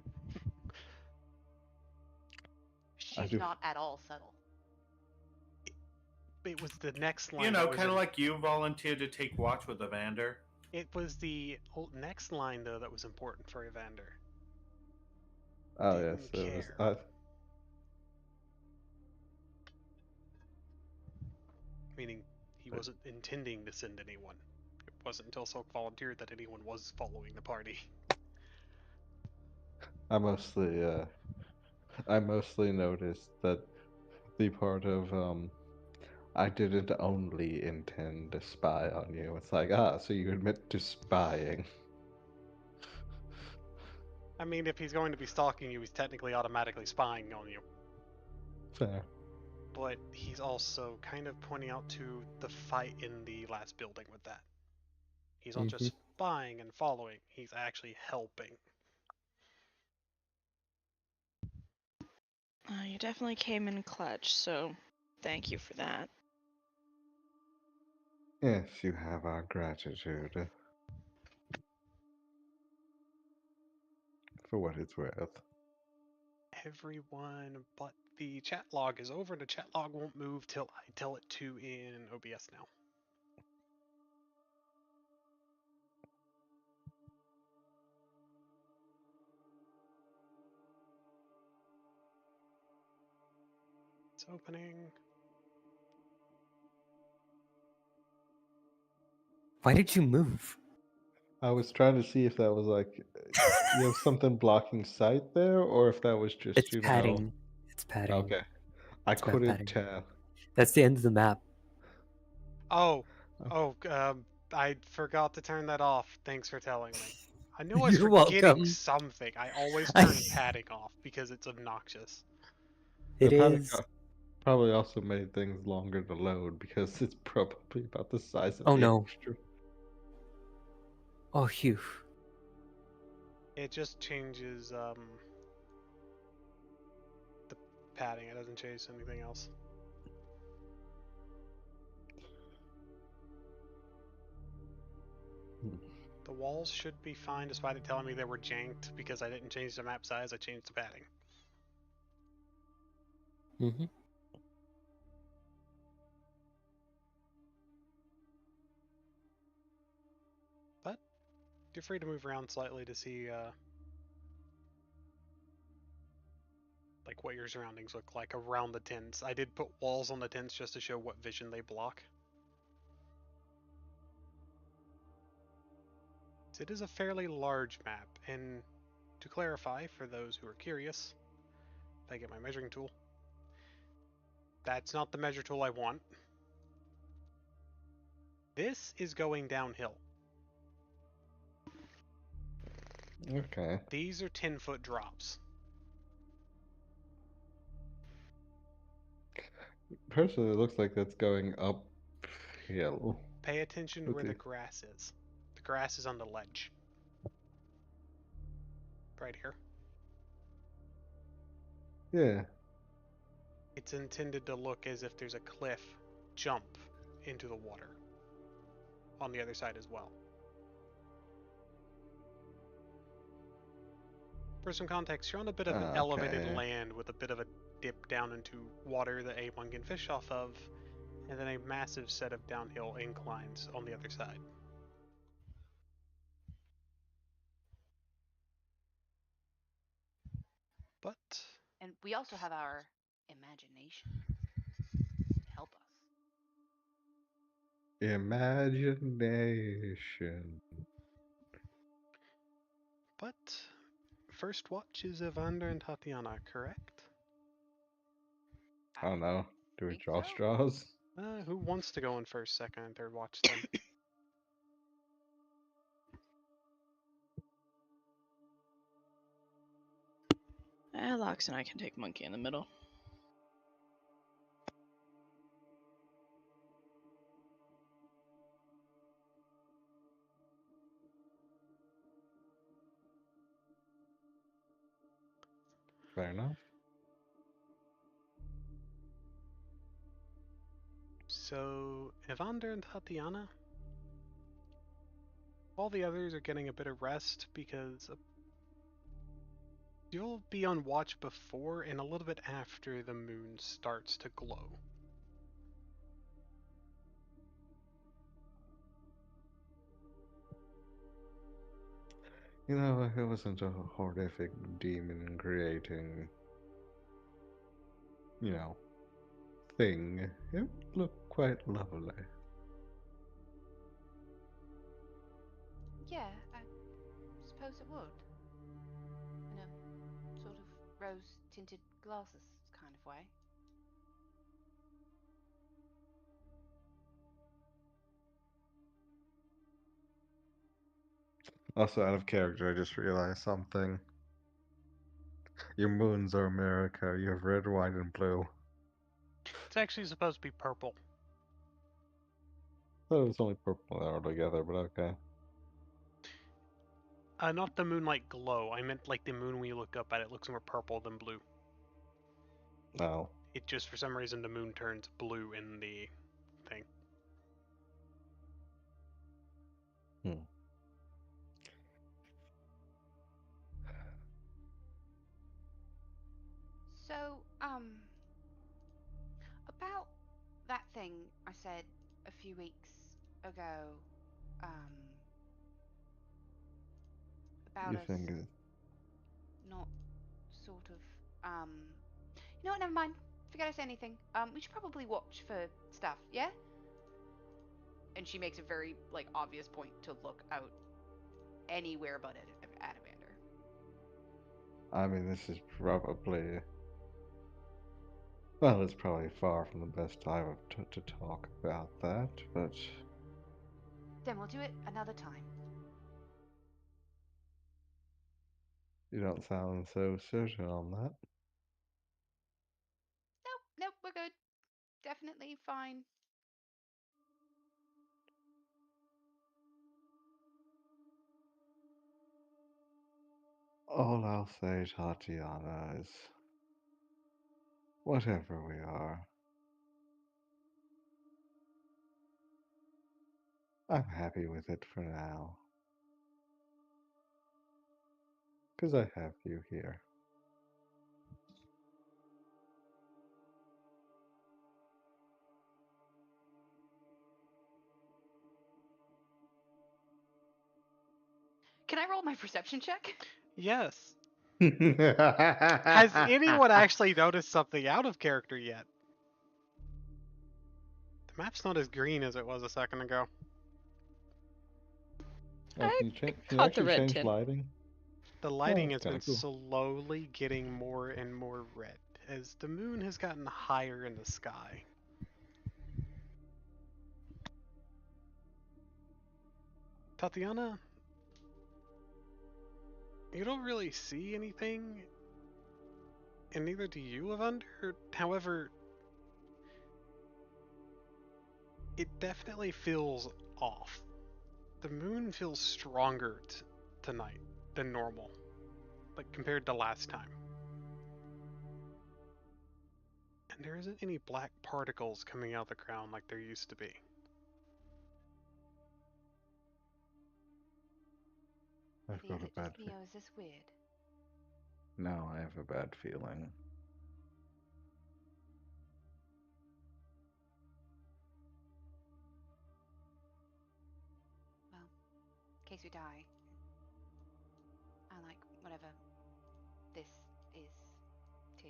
She's do. not at all subtle. It was the next line You that know, was kind of like you volunteered to take watch with Evander. It was the next line though that was important for Evander. Oh yes, Didn't it was. care. Meaning he wasn't intending to send anyone. It wasn't until Silk volunteered that anyone was following the party. I mostly noticed that the part of I didn't only intend to spy on you. It's like, so you admit to spying. I mean, if he's going to be stalking you, he's technically automatically spying on you. Fair. But he's also kind of pointing out to the fight in the last building with that. He's not just spying and following, he's actually helping. You definitely came in clutch, so thank you for that. Yes, you have our gratitude. For what it's worth. Everyone but the chat log is over. The chat log won't move till I tell it to in OBS now. It's opening. Why did you move? I was trying to see if that was like you have something blocking sight there, or if that was just It's padding. It's padding. Okay, I It's map couldn't padding. tell. That's the end of the map. I forgot to turn that off. Thanks for telling me. I knew I was You're forgetting welcome. something. I always turn padding off because it's obnoxious. It The padding is. probably also made things longer to load because it's probably about the size of Oh the no. extra. Oh, phew. It just changes the padding. It doesn't change anything else. The walls should be fine despite it telling me they were janked because I didn't change the map size, I changed the padding. Mm-hmm. But you're free to move around slightly to see like what your surroundings look like around the tents. I did put walls on the tents just to show what vision they block. It is a fairly large map, and to clarify for those who are curious, if I get my measuring tool, that's not the measure tool I want. This is going downhill. Okay. These are 10-foot drops. Personally, it looks like that's going uphill. Pay attention With where the the- grass is. The grass is on the ledge. Right here. Yeah. It's intended to look as if there's a cliff jump into the water on the other side as well. For some context, you're on a bit of an elevated Okay. land with a bit of a dip down into water that A1 can fish off of, and then a massive set of downhill inclines on the other side. But And we also have our imagination to help us. Imagination. first watch is Evander and Tatiana, correct? I don't know. Do we think draw so. straws? Who wants to go in first, second, and third watch then? Lox and I can take Monkey in the middle. Fair enough. So, Evander and Tatiana? All the others are getting a bit of rest because You'll be on watch before and a little bit after the moon starts to glow. You know, if it wasn't a horrific demon creating, you know, thing, it would look quite lovely. Yeah, I suppose it would. In a sort of rose-tinted glasses kind of way. Also, out of character, I just realized something. Your moons are America. You have red, white, and blue. It's actually supposed to be purple. Thought it was only purple altogether, but okay. Not the moonlight glow. I meant like the moon when you look up at it looks more purple than blue. Oh. It just, for some reason, the moon turns blue in the thing. Hmm. So, about that thing I said a few weeks ago, um, about You us think it... not sort of, you know what, never mind. Forget I say anything. We should probably watch for stuff, yeah? And she makes a very, like, obvious point to look out anywhere but at Evander. I mean, this is probably... Well, it's probably far from the best time to talk about that, but... Then we'll do it another time. You don't sound so certain on that. Nope, we're good. Definitely fine. All I'll say, Tatiana, is... Whatever we are, I'm happy with it for now. 'Cause I have you here. Can I roll my perception check? Yes. Has anyone actually noticed something out of character yet? The map's not as green as it was a second ago. Oh, I can you caught the actually red change tint. lighting? The Oh, lighting that's has been kinda cool. slowly getting more and more red as the moon has gotten higher in the sky. Tatiana, you don't really see anything, and neither do you, Evander. However, it definitely feels off. The moon feels stronger tonight than normal, like compared to last time. And there isn't any black particles coming out of the ground like there used to be. I've Maybe got is a it bad just me or is this weird? Now I have a bad feeling. Well, in case we die, I like whatever this is too.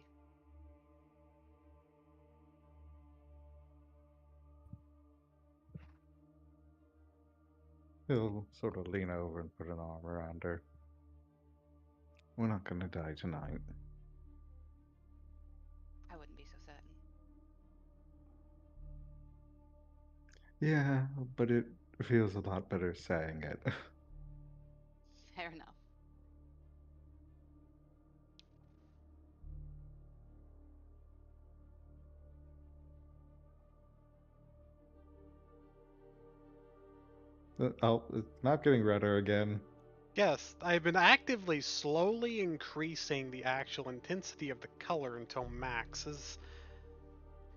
He'll sort of lean over and put an arm around her. We're not gonna die tonight. I wouldn't be so certain. Yeah, but it feels a lot better saying it. Fair enough. Oh, it's not getting redder again. Yes, I've been actively slowly increasing the actual intensity of the color until max, as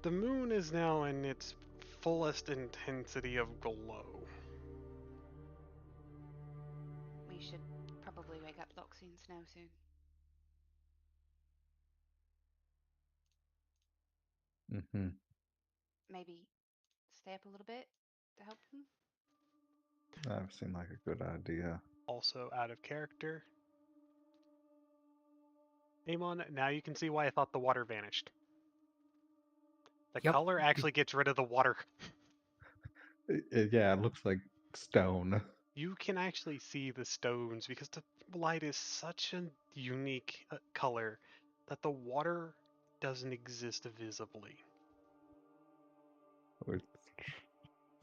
the moon is now in its fullest intensity of glow. We should probably wake up Loxian Snow soon. Mm-hmm. Maybe stay up a little bit to help them? That seemed like a good idea. Also out of character. Amon, now you can see why I thought the water vanished. The Yep. color actually gets rid of the water. Yeah, it looks like stone. You can actually see the stones because the light is such a unique color that the water doesn't exist visibly. With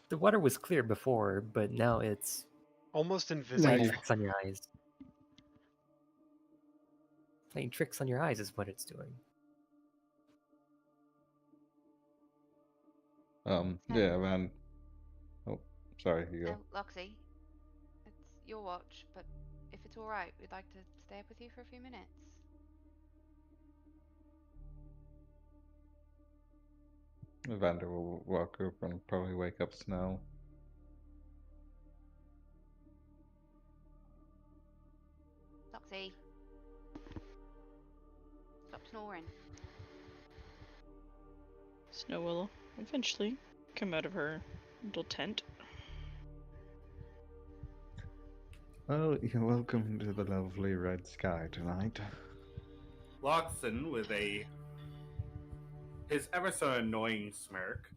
The water was clear before, but now it's Almost playing invisible. tricks on your eyes. Playing tricks on your eyes is what it's doing. Yeah, man. Oh, sorry, you go. Loxy, it's your watch, but if it's alright, we'd like to stay up with you for a few minutes. Evander will walk over and probably wake up Snow. Loxy, stop snoring. Snow will eventually come out of her little tent. Well, you're welcome to the lovely red sky tonight. Loxon, with his ever so annoying smirk,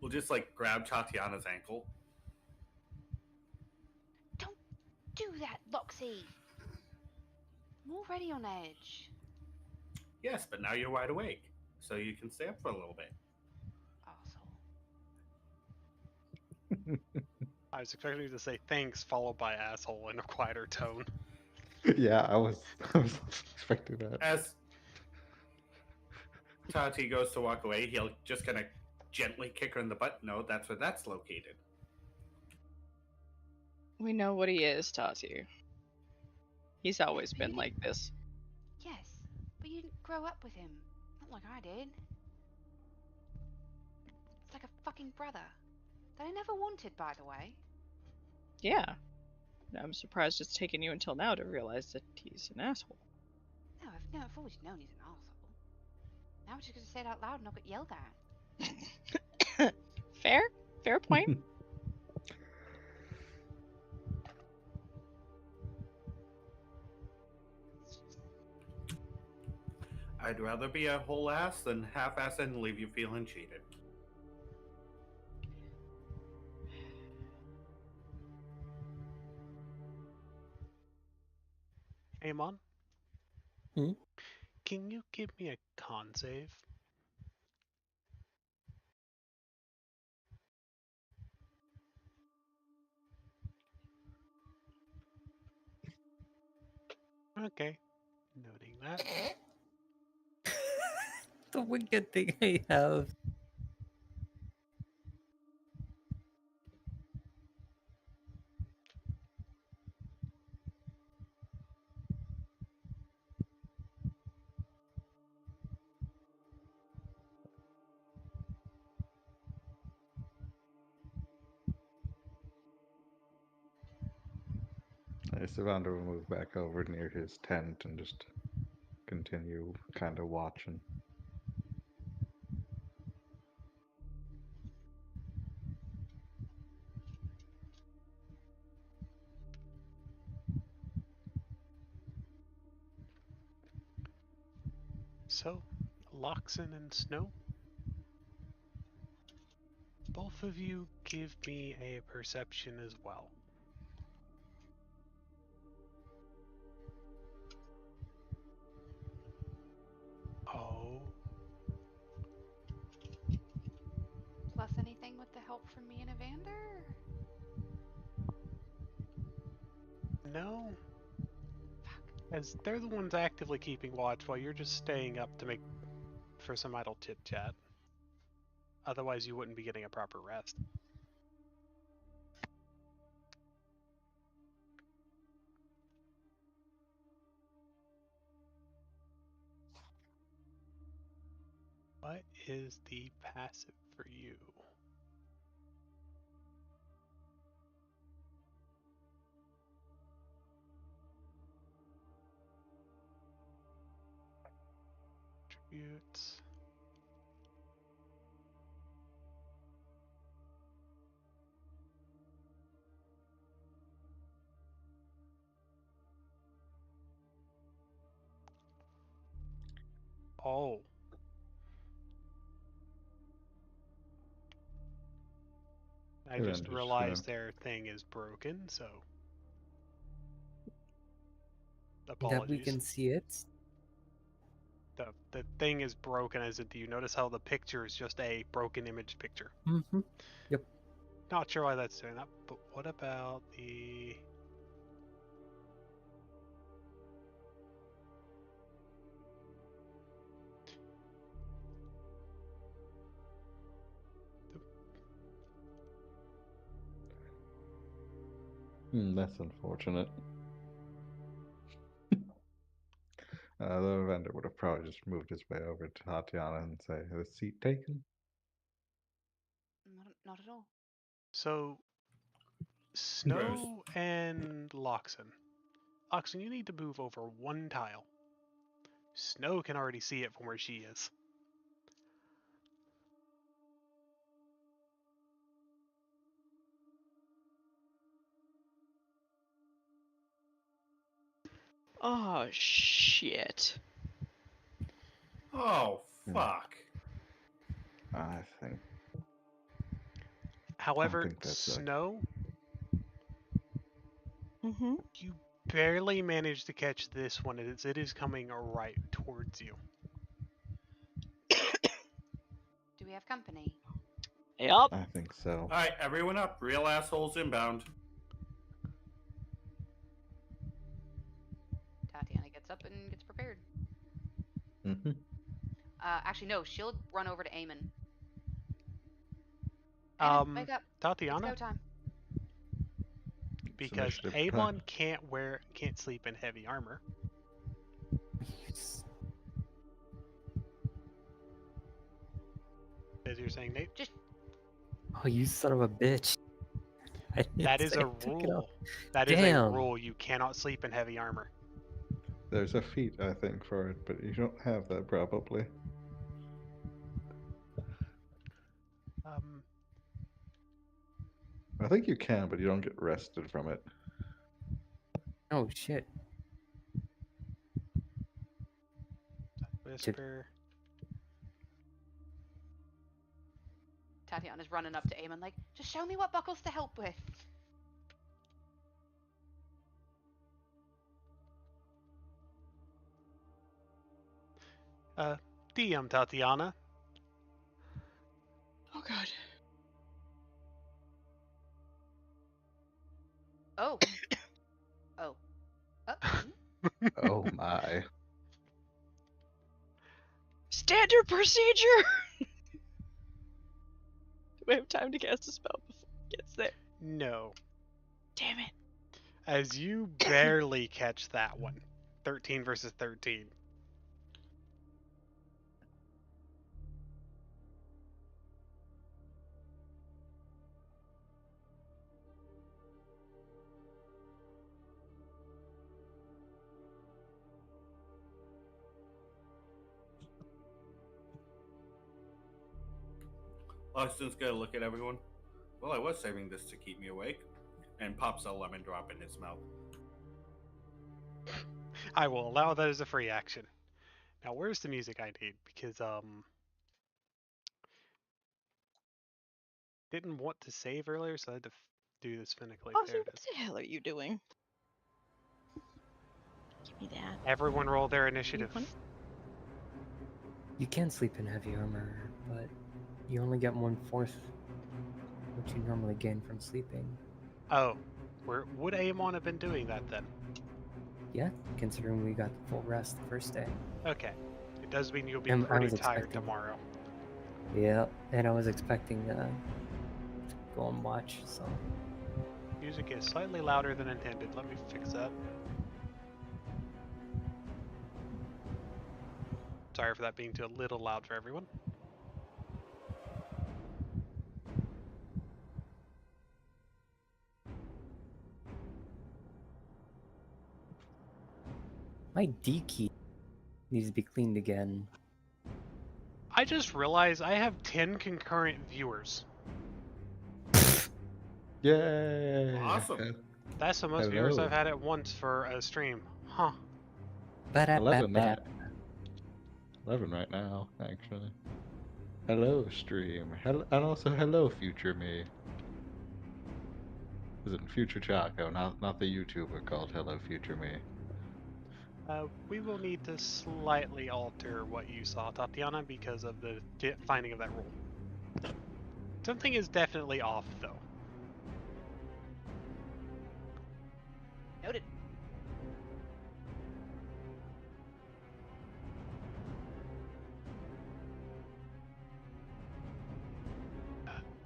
will just like grab Tatiana's ankle. Don't do that, Loxy! I'm already on edge. Yes, but now you're wide awake, so you can stay up for a little bit. Arsehole. I was expecting you to say thanks followed by asshole in a quieter tone. Yeah, I was expecting that. As Tati goes to walk away, he'll just kind of gently kick her in the butt. No, that's where that's located. We know what he is, Tati. He's always been like this. Yes, but you didn't grow up with him. Not like I did. It's like a fucking brother. That I never wanted, by the way. Yeah. I'm surprised it's taken you until now to realize that he's an asshole. No, I've always known he's an arsehole. Now I'm just gonna say it out loud and I'll get yelled at. Fair point. I'd rather be a whole ass than half ass and leave you feeling cheated. Amon? Hmm? Can you give me a con save? Okay. Noting that. The wicked thing I have. Evander will move back over near his tent and just continue kind of watching. So, Loxon and Snow, both of you give me a perception as well. Oh, Plus anything with the help from me and Evander? no. Fuck. As they're the ones actively keeping watch while you're just staying up to make for some idle chit chat. Otherwise, you wouldn't be getting a proper rest. What is the passive for you? attributes. Oh. I Good, I'm just just realized gonna- their thing is broken, so That we apologies. can see it. The thing is broken, as in, do you notice how the picture is just a broken image picture? Mm-hmm. Yep. Not sure why that's doing that, but what about the... That's unfortunate. The vendor would have probably just moved his way over to Tatiana and say, "The seat taken." Not at all. So, Gross. Snow and Loxon. Loxon, you need to move over one tile. Snow can already see it from where she is. Oh shit. Oh, Hmm. fuck. I think. However, think that's it. Snow, Mm-hmm. you barely managed to catch this one as it is coming right towards you. Do we have company? Yup. I think so. Alright, everyone up. Real assholes inbound. Tatiana gets up and gets prepared. Mm-hmm. Actually, no. She'll run over to Eamon. Eamon, wake up. It's Tatiana, go time. It's because initiative time. Amon can't sleep in heavy armor. As you're saying, Nate, Oh, you son of a bitch. I didn't that is say a I took it off. rule. That is a Damn. rule. You cannot sleep in heavy armor. There's a feat, I think, for it, but you don't have that probably. Um, I think you can, but you don't get rested from it. Oh shit. whisper. Tatiana's running up to Eamon like, just show me what buckles to help with. DM Tatiana. Oh god. Oh. Oh. Oh my. Standard procedure! Do we have time to cast a spell before it gets there? No. Damn it. As you barely catch that one. 13 versus 13. Austin's gonna look at everyone. Well, I was saving this to keep me awake. And pops a lemon drop in his mouth. I will allow that as a free action. Now, where's the music I need? Because, didn't want to save earlier, so I had to do this phonetically. Austin, There it what is. the hell are you doing? Give me that. Everyone roll their initiative. want You can sleep in heavy armor, but you only get 1/4 what you normally gain from sleeping. Oh, would Amon have been doing that then? Yeah, considering we got the full rest the first day. Okay. It does mean you'll be I pretty was tired expecting- tomorrow. Yeah, and I was expecting to go and watch, so. Music is slightly louder than intended. Let me fix that. Sorry for that being too a little loud for everyone. My D key needs to be cleaned again. I just realized I have 10 concurrent viewers. Yay! Awesome. That's the most viewers I've had at once for a stream. Huh. 11 Ba-da-ba-ba-da. 11 right now, actually. Hello, stream. Hello, and also hello, future me. Is it Future Chaco, not the YouTuber called Hello Future Me? We will need to slightly alter what you saw, Tatiana, because of the finding of that rule. Something is definitely off, though. Noted.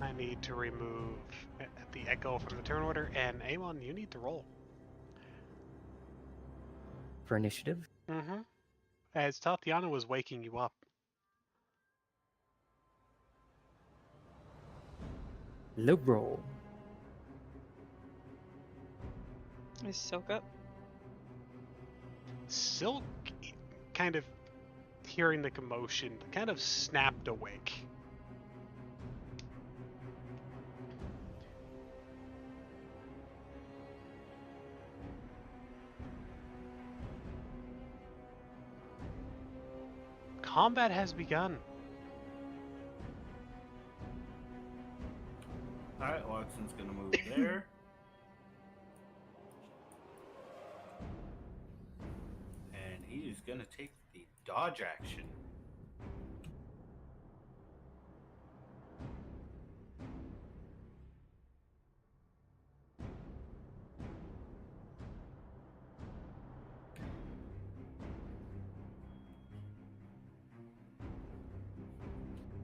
I need to remove the echo from the turn order, and Amon, you need to roll. For initiative? Mm-hmm. As Tatiana was waking you up. Low roll. Is Silk up? Silk, kind of hearing the commotion, kind of snapped awake. Combat has begun. Alright, Watson's gonna move there. And he's gonna take the dodge action.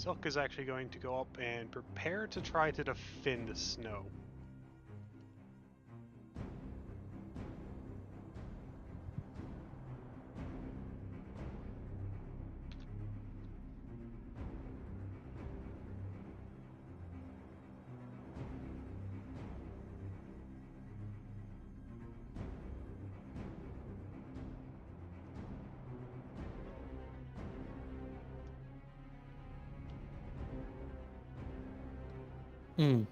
Silk is actually going to go up and prepare to try to defend the snow. Hmm.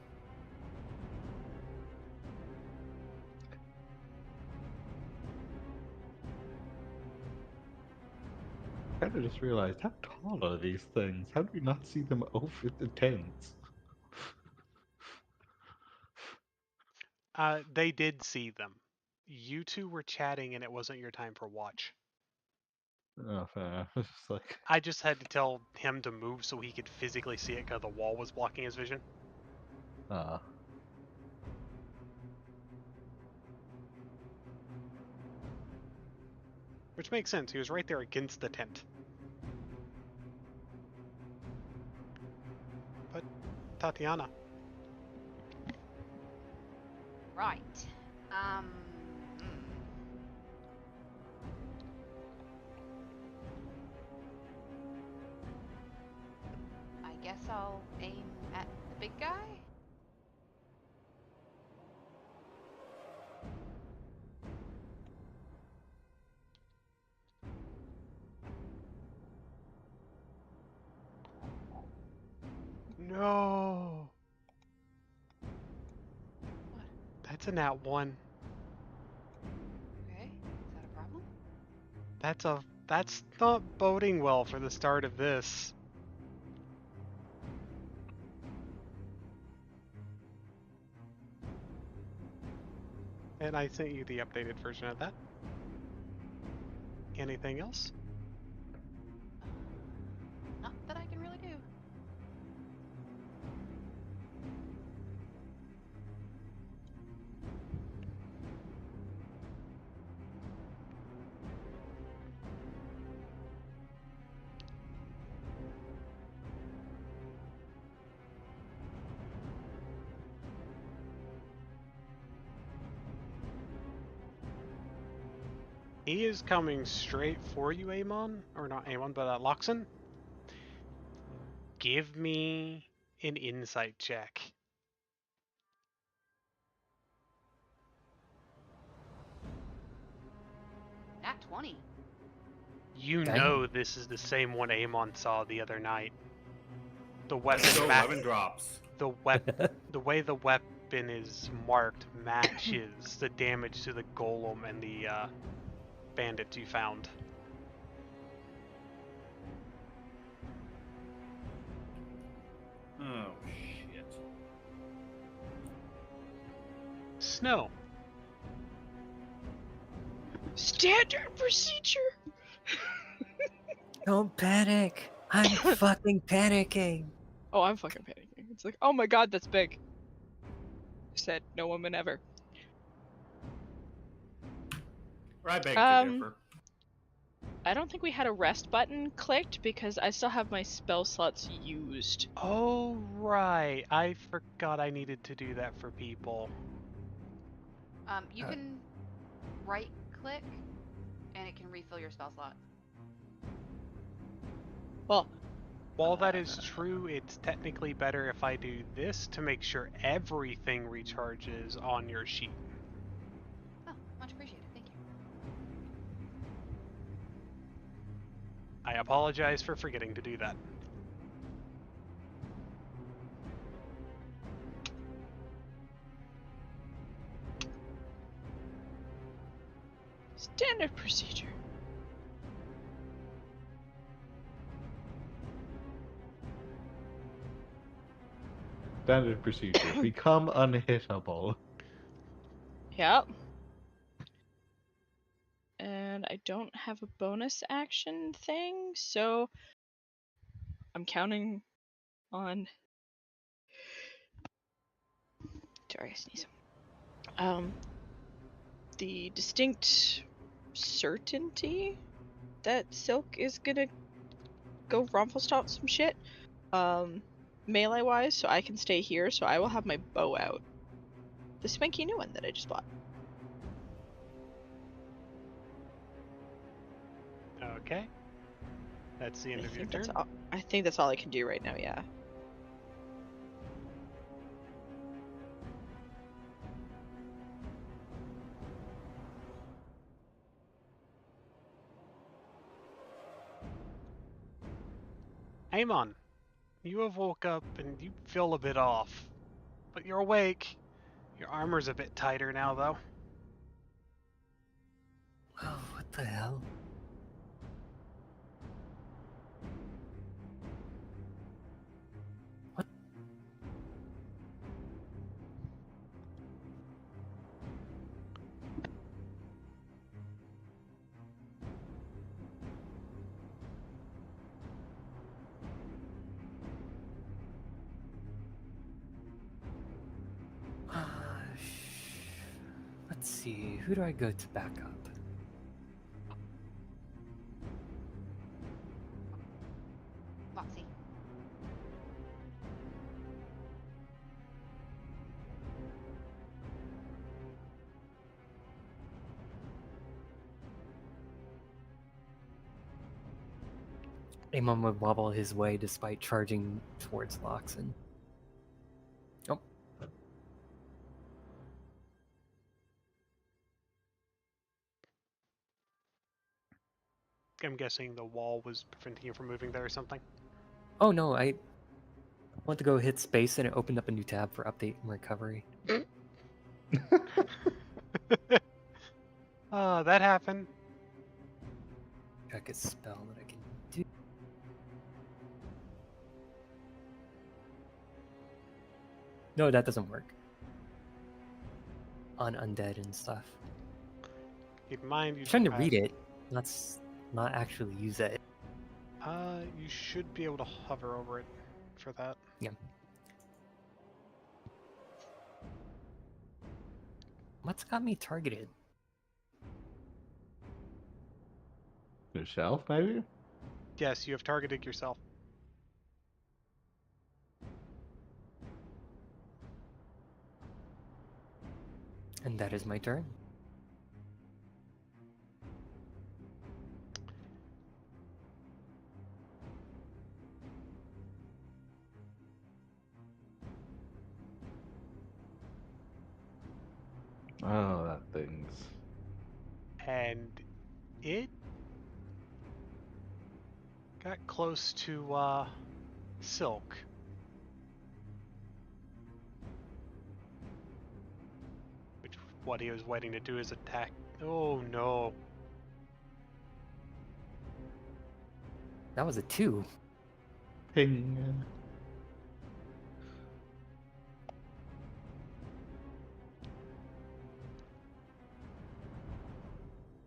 I kind of just realized, how tall are these things? How do we not see them over the tents? They did see them. You two were chatting and it wasn't your time for watch. Oh, fair. It's just like, I just had to tell him to move so he could physically see it because the wall was blocking his vision. ah. Which makes sense, he was right there against the tent. But, Tatiana, Right. Hmm. I guess I'll aim at the big guy. no! What? That's a nat 1. Okay. Is that a problem? That's not boding well for the start of this. And I sent you the updated version of that. Anything else? Not that I can really do. He is coming straight for you, Amon. Or not Amon, but Loxon. Give me an insight check. Nat 20. You Okay. know this is the same one Amon saw the other night. The Let's weapon go ma- 11 drops. the way the weapon is marked matches the damage to the golem and the bandits you found. Oh, shit. Snow. Standard procedure. Don't panic. I'm fucking panicking. Oh, I'm fucking panicking. It's like, oh my god, that's big. Said no woman ever. I beg to differ. I don't think we had a rest button clicked because I still have my spell slots used. Oh right, I forgot I needed to do that for people. You can right click, and it can refill your spell slot. Well, While that is true, it's technically better if I do this to make sure everything recharges on your sheet. Oh, much appreciated. Thank you. I apologize for forgetting to do that. standard procedure. Standard procedure. Become unhittable. Yep. And I don't have a bonus action thing, so I'm counting on. Sorry, I sneeze. The distinct certainty that Silk is gonna go Rumpelstiltskin some shit, melee wise, so I can stay here, so I will have my bow out. The swanky new one that I just bought. Okay. That's the end of your turn. I think that's all I can do right now, yeah. Amon, you have woke up and you feel a bit off. But you're awake. Your armor's a bit tighter now, though. Oh, what the hell? What? Let's see, who do I go to back up? Foxy. Amon would wobble his way despite charging towards Loxon. Oh. I'm guessing the wall was preventing you from moving there or something. Oh no, I went to go hit space and it opened up a new tab for update and recovery. That happened. Check a spell that I can do. No, that doesn't work. On undead and stuff. Keep in mind, you I'm trying to have- read it, not actually use it. You should be able to hover over it for that. Yeah. What's got me targeted? Yourself, maybe? Yes, you have targeted yourself. And that is my turn. Oh, that thing's... And it got close to Silk. Which what he was waiting to do is attack. Oh no. That was a 2. Ping.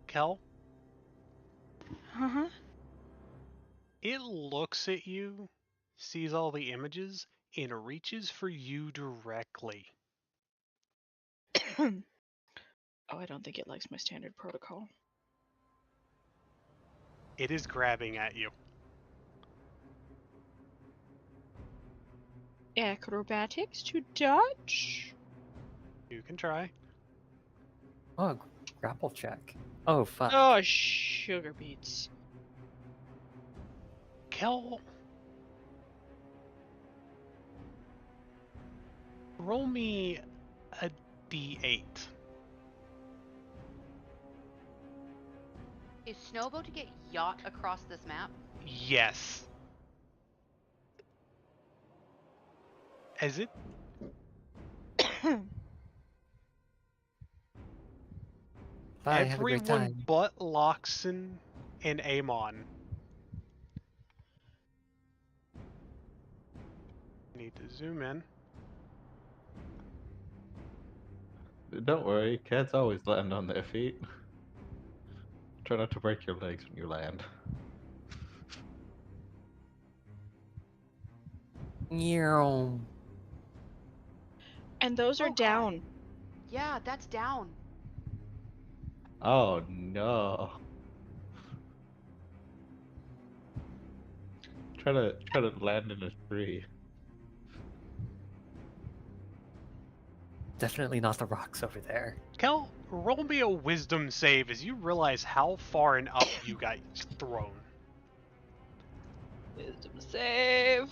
Kel, Uh-huh. it looks at you, sees all the images, and reaches for you directly. Oh, I don't think it likes my standard protocol. It is grabbing at you. Acrobatics to dodge? You can try. Oh, grapple check. Oh, fuck. Oh, sugar beets. Kel, roll me a d8. Is Snow about to get yacht across this map? Yes. As it Bye, have a great everyone time. but Loxon and Amon need to zoom in. Don't worry, cats always land on their feet. Try not to break your legs when you land. Meow. And those Oh, are God. down. Yeah, that's down. Oh no. Try to land in a tree. Definitely not the rocks over there. Kel, roll me a wisdom save as you realize how far and up you got thrown. Wisdom save.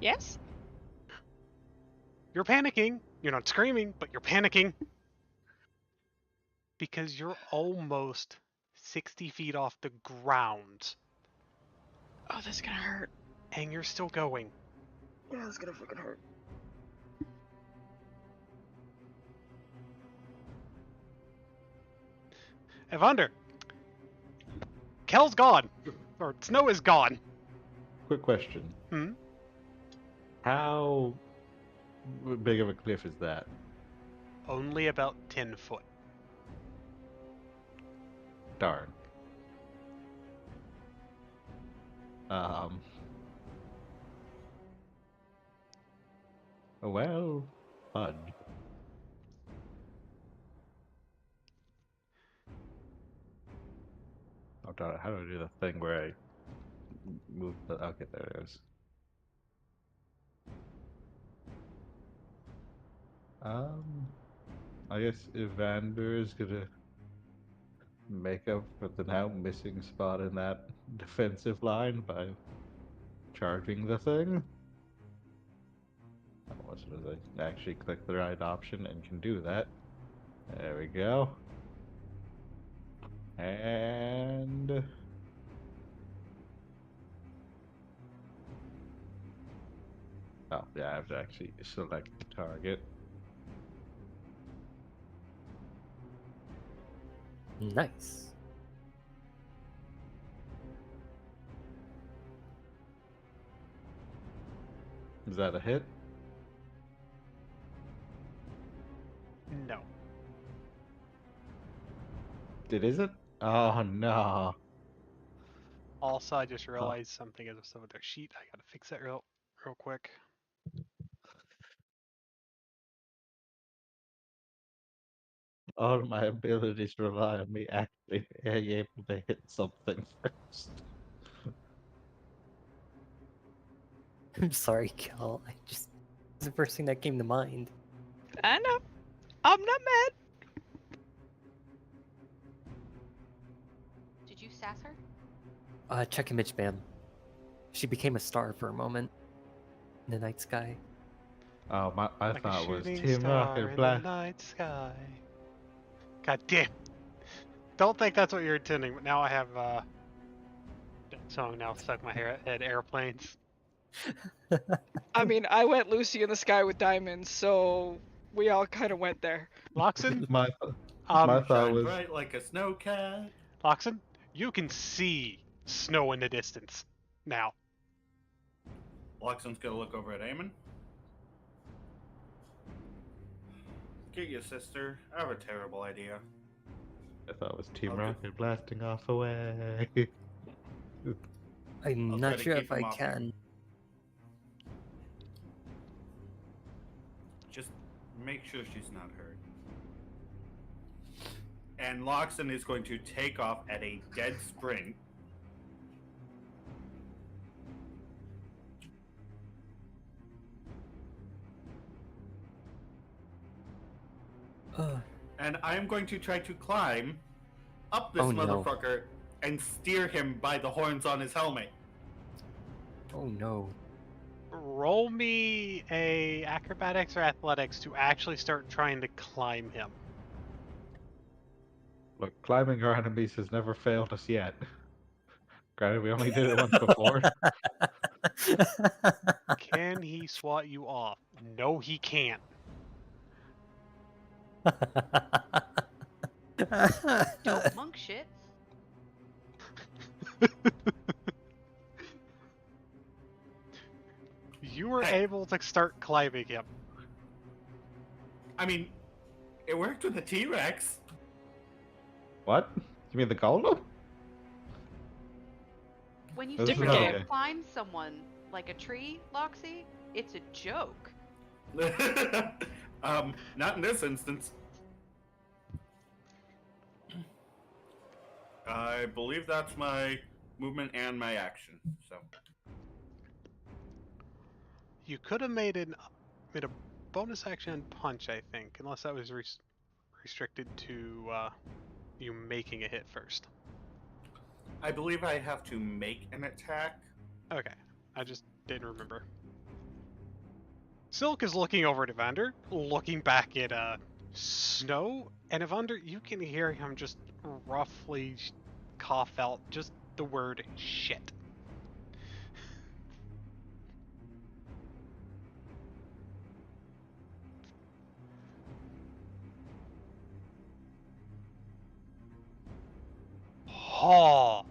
Yes? You're panicking. You're not screaming, but you're panicking. Because you're almost 60 feet off the ground. Oh, that's gonna hurt. And you're still going. Yeah, that's gonna fucking hurt. Evander, Kel's gone. Or Snow is gone. Quick question. Hmm? How big of a cliff is that? Only about 10 foot. Darn. Well, fun. Oh darn it, how do I do the thing where I move the... Okay, there it is. I guess Evander is gonna make up for the now missing spot in that defensive line by charging the thing. As soon as I actually click the right option and can do that. There we go. And... oh, yeah, I have to actually select the target. Nice. Is that a hit? No. Is it? Oh no. Also, I just realized something as some of their sheet. I gotta fix that real quick. All my abilities rely on me actually being able to hit something first. I'm sorry, Kel. It's the first thing that came to mind. I know. I'm not mad. Did you sass her? Check image spam. She became a star for a moment in the night sky. Oh, I Like thought a it was shooting Team star Rocket in Black. the night sky. God damn. Don't think that's what you're intending, but now I have that song now stuck in my head, Airplanes. I mean, I went Lucy in the Sky with Diamonds, so we all kind of went there. Loxon, My my thought Shine was bright like a snow cat. Loxon, you can see snow in the distance now. Loxon's gonna look over at Eamon. Get your sister. I have a terrible idea. I thought it was Team Okay. Rocket blasting off away. I'm I'll not try to sure keep if I him off. can. Just make sure she's not hurt. And Loxon is going to take off at a dead sprint. And I am going to try to climb up this Oh, no. motherfucker and steer him by the horns on his helmet. Oh no. Roll me a acrobatics or athletics to actually start trying to climb him. Look, climbing our enemies has never failed us yet. Granted, we only did it once before. Can he swat you off? No, he can't. Don't monk shit. You were Hey. able to start climbing him. I mean, it worked with the T-Rex. What? You mean the golem? When you This is try okay. to climb someone like a tree, Loxy, it's a joke. Not in this instance. I believe that's my movement and my action. So You could have made a bonus action punch, I think, unless that was restricted to you making a hit first. I believe I have to make an attack. Okay, I just didn't remember. Silk is looking over at Evander, looking back at Snow, and Evander, you can hear him just roughly cough out just the word shit. Ha!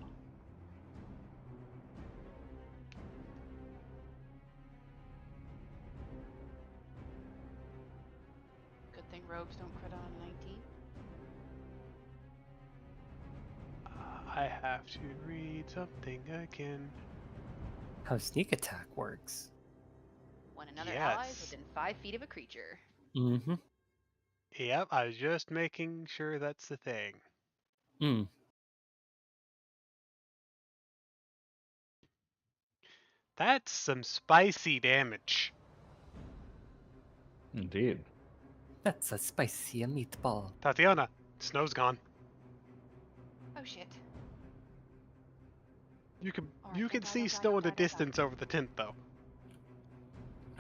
Good thing rogues don't crit on a 19. I have to read something again. How sneak attack works. When another ally is Yes. within 5 feet of a creature. Mm-hmm. Yep, I was just making sure that's the thing. Mm. That's some spicy damage. Indeed. That's a spicy meatball. Tatiana, Snow's gone. Oh shit. You can Alright, you don't can die, see don't die, Snow don't in the die, don't die. distance over the tent though.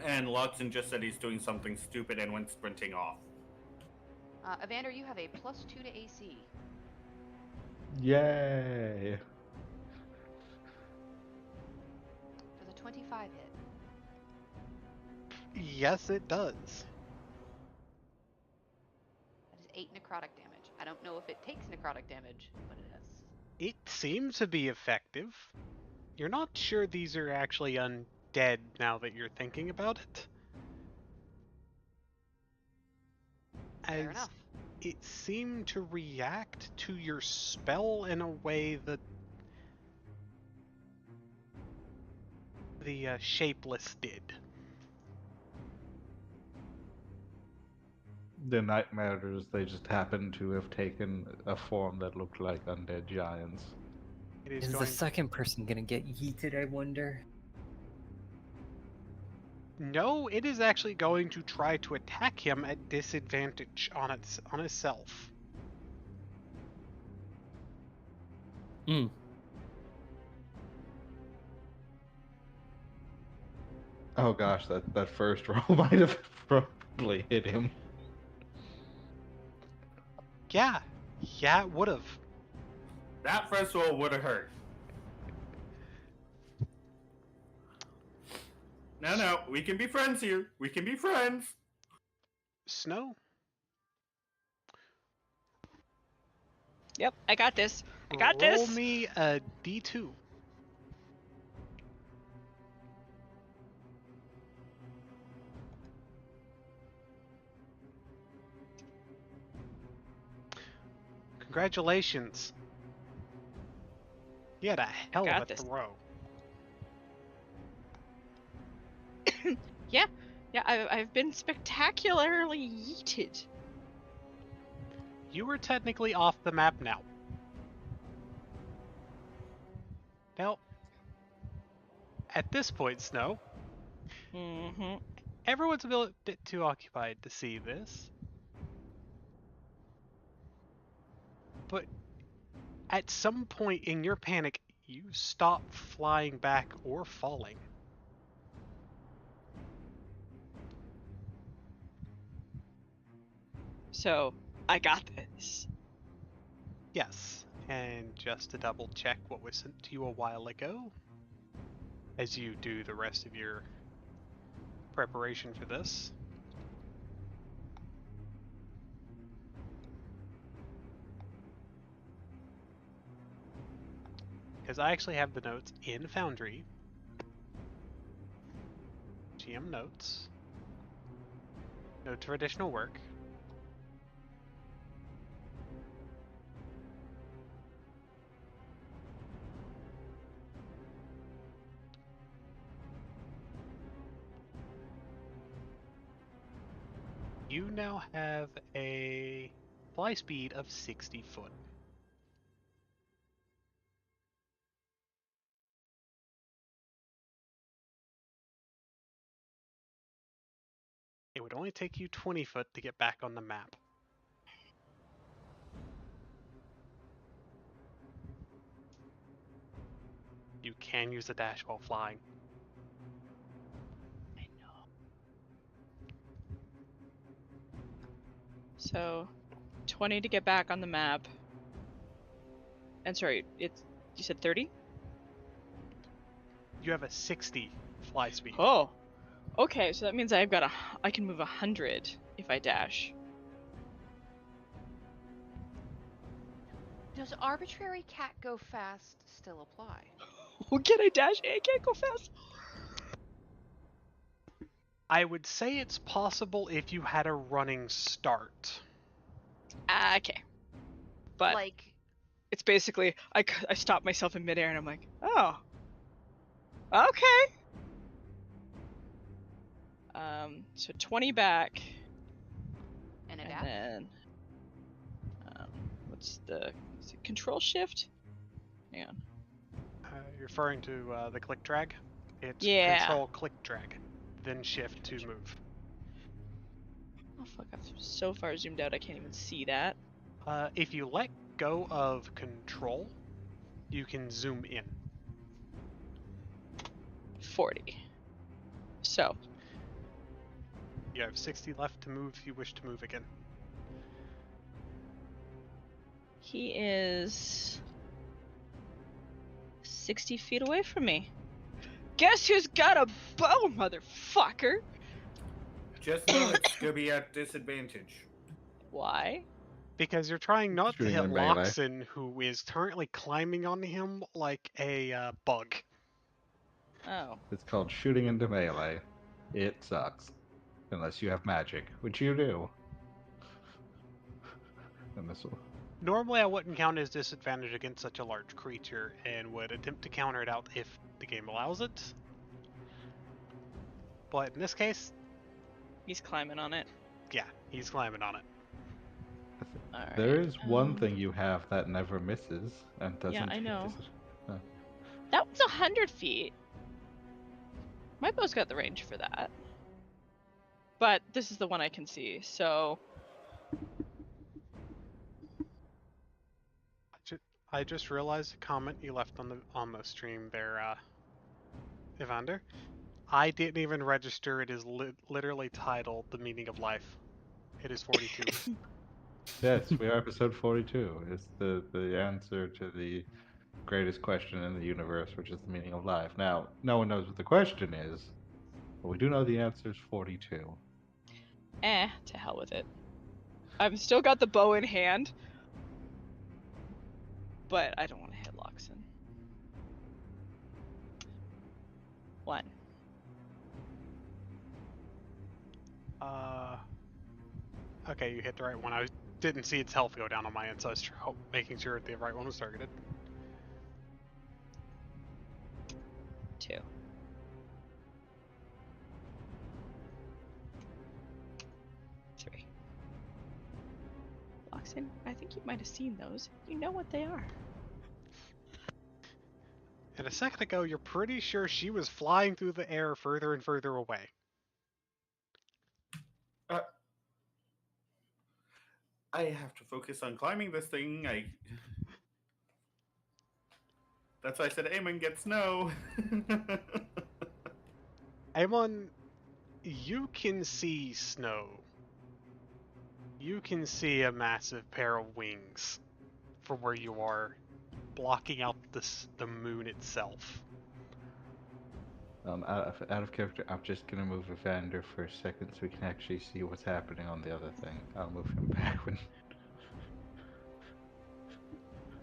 And Loxon just said he's doing something stupid and went sprinting off. Evander, you have a +2 to AC. Yay! Does a 25 hit? Yes, it does. That is 8 necrotic damage. I don't know if it takes necrotic damage, but it has. It seems to be effective. You're not sure these are actually undead now that you're thinking about it. Fair As enough. it seemed to react to your spell in a way that the Shapeless did. The nightmares, they just happen to have taken a form that looked like undead giants. It is Is the going. second person gonna get yeeted, I wonder? No, it is actually going to try to attack him at disadvantage on itself. Mm. Oh gosh, that first roll might have probably hit him. Yeah, it would have. That first roll would have hurt. No, we can be friends here. We can be friends. Snow, Yep, I got this. I got roll this. me a d2. Congratulations. You had a hell of got a this. throw. Yeah, I've been spectacularly yeeted. You were technically off the map now. Now, at this point, Snow, Mm-hmm. everyone's a bit too occupied to see this. But at some point in your panic, you stop flying back or falling. So, I got this. Yes, and just to double check what was sent to you a while ago, as you do the rest of your preparation for this. Because I actually have the notes in Foundry. GM notes. Note for additional work. You now have a fly speed of 60 foot. It would only take you 20 foot to get back on the map. You can use the dash while flying. I know. So, 20 to get back on the map. And sorry, you said 30? You have a 60 fly speed. Oh. Okay, so that means I can move 100 if I dash. Does arbitrary cat go fast still apply? Oh, can I dash? I can't go fast. I would say it's possible if you had a running start. Okay. But Like, it's basically, I stop myself in midair and I'm like, oh. Okay. So 20 back. and a And dash? then, what's is it control shift? Hang on. You're referring to the click drag? It's Yeah. control click drag, then shift to move. Oh fuck, I've so far zoomed out I can't even see that. If you let go of control, you can zoom in. 40. So, You have 60 left to move if you wish to move again. he is 60 feet away from me. Guess who's got a bow, motherfucker? Just know it's gonna be at disadvantage. Why? Because you're trying not to Shooting hit in melee. Loxon, who is currently climbing on him like a bug. Oh. It's called shooting into melee. It sucks. Unless you have magic, which you do. And this will... Normally I wouldn't count as disadvantage against such a large creature, and would attempt to counter it out if the game allows it. But in this case, He's climbing on it. yeah, he's climbing on it. Alright. There is one thing you have that never misses and doesn't Yeah, I hit know. dis- That was 100 feet. My bow's got the range for that. But this is the one I can see, so... I just realized a comment you left on the stream there, Evander. I didn't even register. It is literally titled "The Meaning of Life." It is 42. Yes, we are episode 42. It's the answer to the greatest question in the universe, which is the meaning of life. Now, no one knows what the question is, but we do know the answer is 42. To hell with it. I've still got the bow in hand, but I don't want to hit Loxon. 1. Okay, you hit the right one. I didn't see its health go down on my end, so I was making sure the right one was targeted. 2. 3. Loxon, I think you might have seen those. You know what they are. And a second ago, you're pretty sure she was flying through the air further and further away. I have to focus on climbing this thing. That's why I said Eamon gets no. Amon, you can see snow. You can see a massive pair of wings from where you are, blocking out the moon itself. Out of character, I'm just gonna move Evander for a second so we can actually see what's happening on the other thing. I'll move him back when.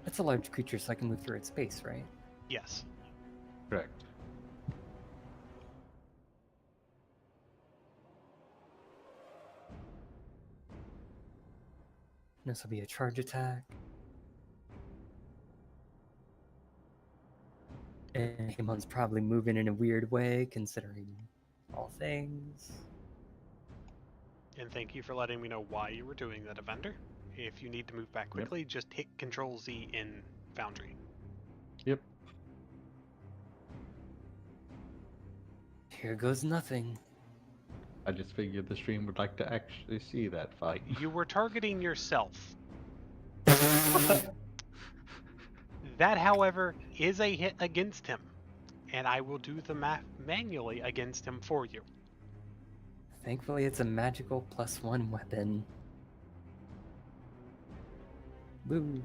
It's a large creature, so I can move through its space, right? Yes. Correct. This will be a charge attack. And Hamon's probably moving in a weird way, considering all things. And thank you for letting me know why you were doing that, Evander. If you need to move back quickly, just hit Control Z in Foundry. Yep. Here goes nothing. I just figured the stream would like to actually see that fight. You were targeting yourself. That, however, is a hit against him, and I will do the math manually against him for you. Thankfully, it's a magical +1 weapon. Woo.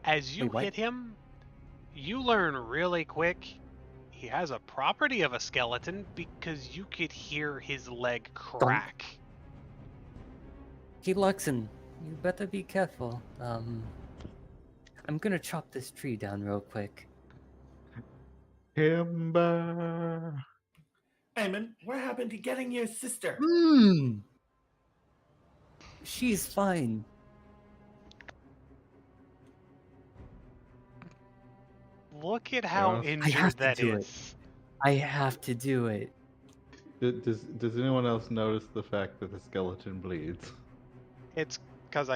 As you Wait, what? hit him, you learn really quick he has a property of a skeleton because you could hear his leg crack. Hey, Luxon, you better be careful. I'm gonna chop this tree down real quick. Timber. Eamon, what happened to getting your sister? She's fine. Look at how Yes. injured that do it. is. I have to do it. Does anyone else notice the fact that the skeleton bleeds? It's because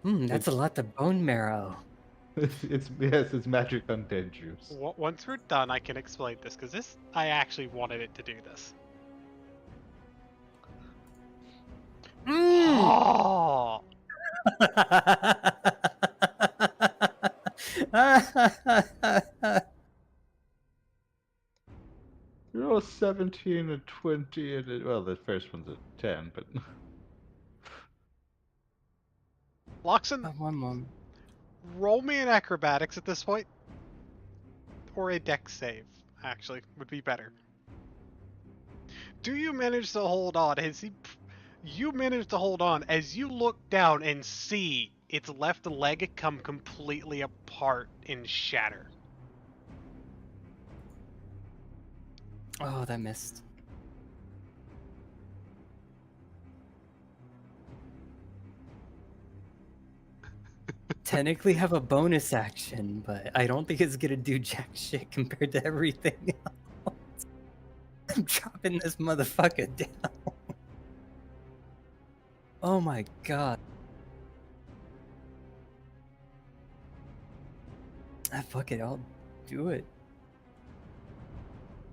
That's a lot of bone marrow. It's magic undead juice. once we're done, I can explain this because I actually wanted it to do this. Oh, You're all 17 and 20, and well, the first one's a 10, but Loxon, One moment. roll me an acrobatics at this point, or a dex save. Actually, would be better. Do you manage to hold on? You manage to hold on as you look down and see its left leg come completely apart and shatter. Oh, that missed. Technically have a bonus action, but I don't think it's gonna do jack shit compared to everything else. I'm chopping this motherfucker down. Oh my god. Fuck it, I'll do it.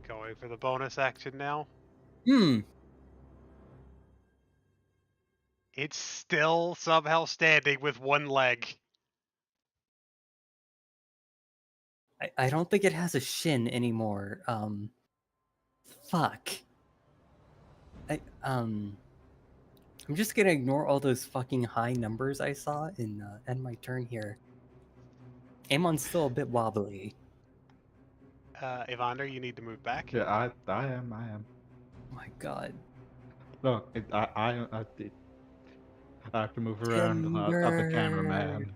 Going for the bonus action now. It's still somehow standing with one leg. I don't think it has a shin anymore. Fuck. I'm just gonna ignore all those fucking high numbers I saw and end my turn here. Amon's still a bit wobbly. Evander, you need to move back. Yeah, I am. Oh my god. Look, I have to move around the Timber. cameraman.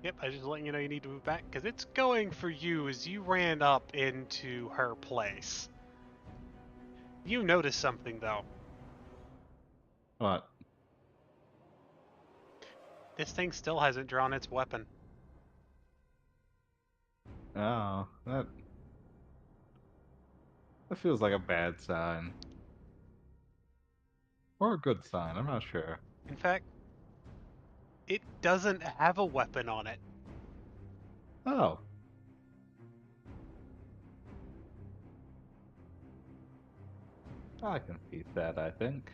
Yep, I just letting you know you need to move back because it's going for you as you ran up into her place. You notice something though. What? This thing still hasn't drawn its weapon. Oh, that feels like a bad sign. Or a good sign, I'm not sure. In fact, it doesn't have a weapon on it. Oh. I can beat that, I think.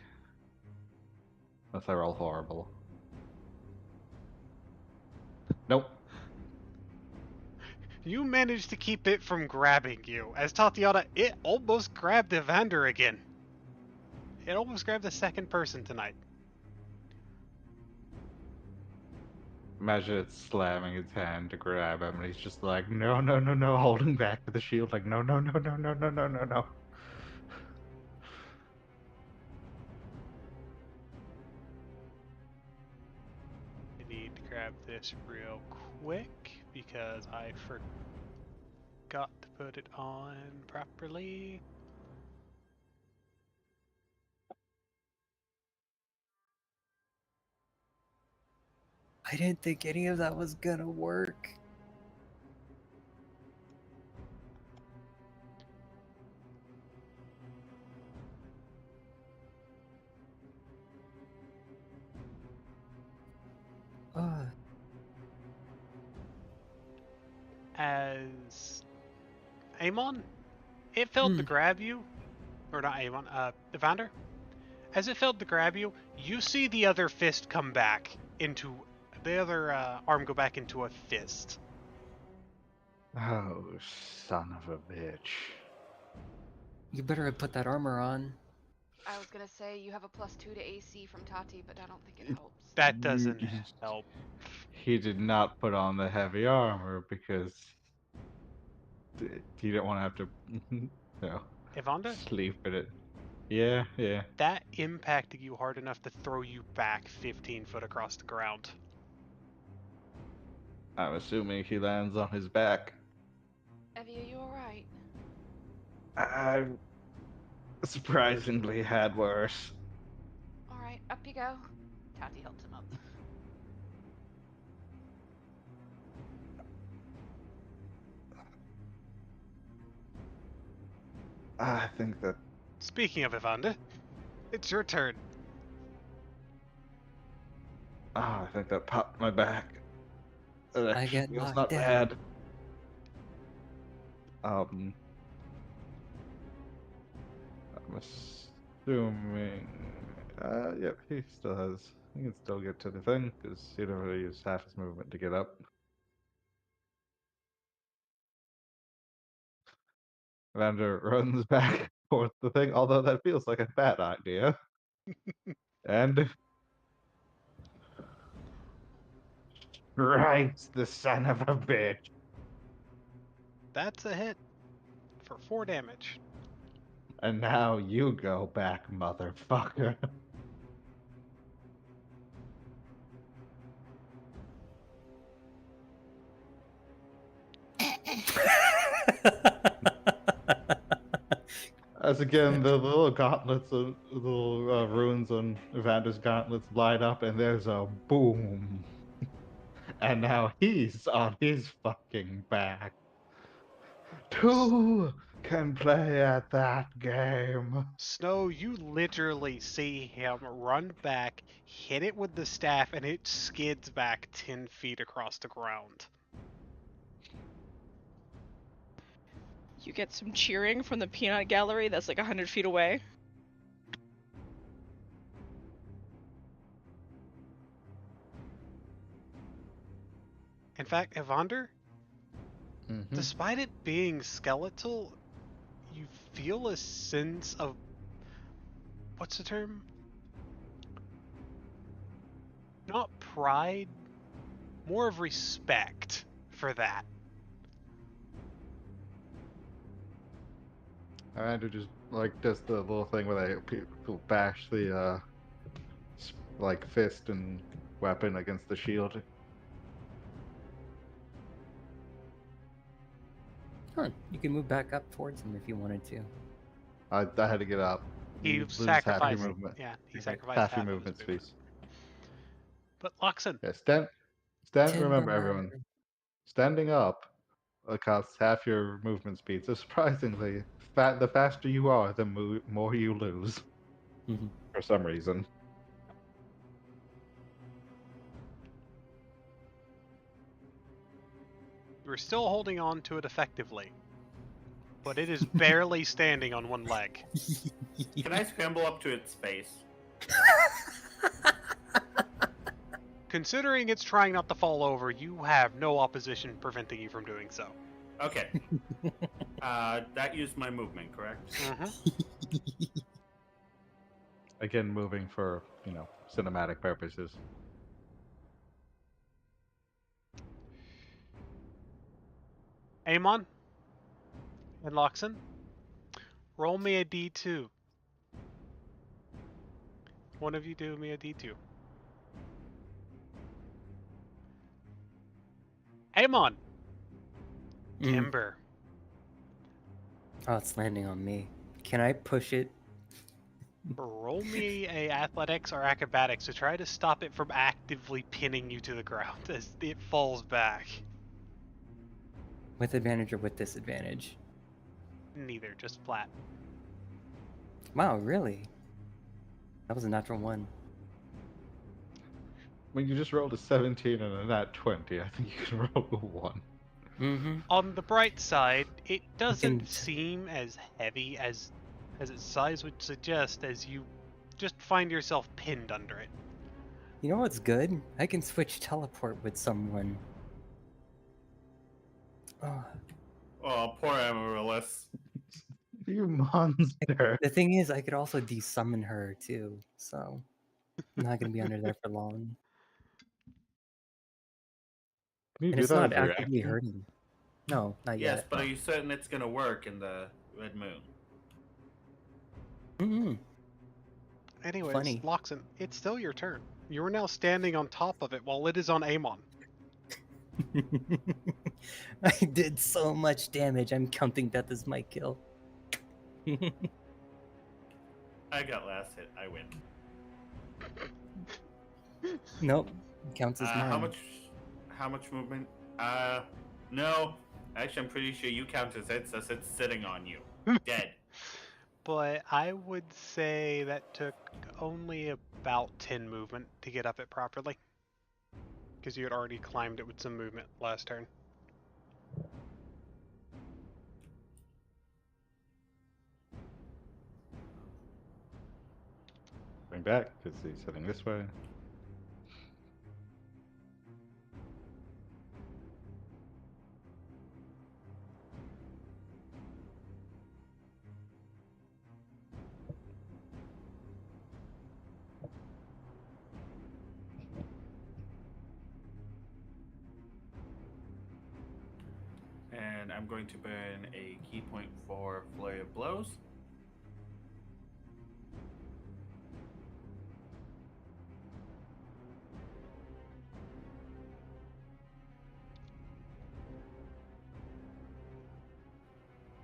Unless I roll horrible. Nope. You managed to keep it from grabbing you. As Tatiana, it almost grabbed Evander again. It almost grabbed the second person tonight. Imagine it slamming its hand to grab him, and he's just like, no, no, no, no, holding back to the shield, like, no, no, no, no, no, no, no, no, no. I need to grab this real quick because I forgot to put it on properly. I didn't think any of that was gonna work. As Amon, it failed to grab you, or not Amon, Evander. As it failed to grab you, you see the other fist come back into the other arm go back into a fist. Oh, son of a bitch. You better have put that armor on. I was gonna say you have a +2 to AC from Tati, but I don't think it helps. That doesn't help. He did not put on the heavy armor because he didn't want to have to, you know, Evander, sleep in it. Yeah, yeah. that impacted you hard enough to throw you back 15 foot across the ground. I'm assuming he lands on his back. Evie, are you alright? I surprisingly had worse. Alright, up you go. Tati helps him up. I think that. Speaking of Evander, it's your turn. I think that popped my back. It I get feels knocked not down. bad. I'm assuming. Yep, he still has. He can still get to the thing because he don't really use half his movement to get up. Vander runs back towards the thing, although that feels like a bad idea. And strikes the son of a bitch. That's a hit for 4 damage. And now you go back, motherfucker. As again, the little gauntlets, the little runes on Vander's gauntlets light up, and there's a boom. And now he's on his fucking back. Two can play at that game. Snow, you literally see him run back, hit it with the staff, and it skids back 10 feet across the ground. You get some cheering from the peanut gallery that's like 100 feet away. In fact, Evander, despite it being skeletal, you feel a sense of, what's the term? Not pride, more of respect for that. Andrew just like does the little thing where they people bash the like fist and weapon against the shield. Huh, you can move back up towards him if you wanted to. I had to get up. He You lose half your sacrificed, movement. yeah, he Okay. sacrificed Half your half of his movement movement. space. But Loxon, Yeah, stand. Remember, Timber. everyone, standing up costs half your movement speed. So surprisingly, the faster you are, the more you lose Mhm. for some reason. you're still holding on to it effectively, but it is barely standing on one leg. Can I scramble up to its face? Considering it's trying not to fall over, you have no opposition preventing you from doing so. Okay. That used my movement, correct? Mm-hmm. Again, moving for cinematic purposes. Amon and Loxon, roll me a d2. One of you do me a d2. Amon! Timber. Oh, it's landing on me. Can I push it? Roll me a athletics or acrobatics to try to stop it from actively pinning you to the ground as it falls back. With advantage or with disadvantage? Neither, just flat. Wow, really? That was a natural one. When you just rolled a 17 and a nat 20, I think you can roll a 1. Mm-hmm. On the bright side, it can doesn't seem as heavy as its size would suggest, as you just find yourself pinned under it. You know what's good? I can switch teleport with someone. Oh. Oh, poor Amaryllis. You monster! The thing is, I could also desummon her too, so I'm not gonna be under there for long. Can you And do it's that not with your actively action? hurting. No, not Yes, yet. but are you certain it's gonna work in the Red Moon? Mm-hmm. Anyways, Funny. Loxon, it's still your turn. You are now standing on top of it while it is on Amon. I did so much damage. I'm counting death as my kill. I got last hit. I win. Nope, counts as mine. How much movement? No. Actually, I'm pretty sure you count as it, since it's sitting on you. Dead. But I would say that took only about 10 movement to get up it properly. Because you had already climbed it with some movement last turn. Going back, because he's heading this way. And I'm going to burn a key point for Flurry of Blows.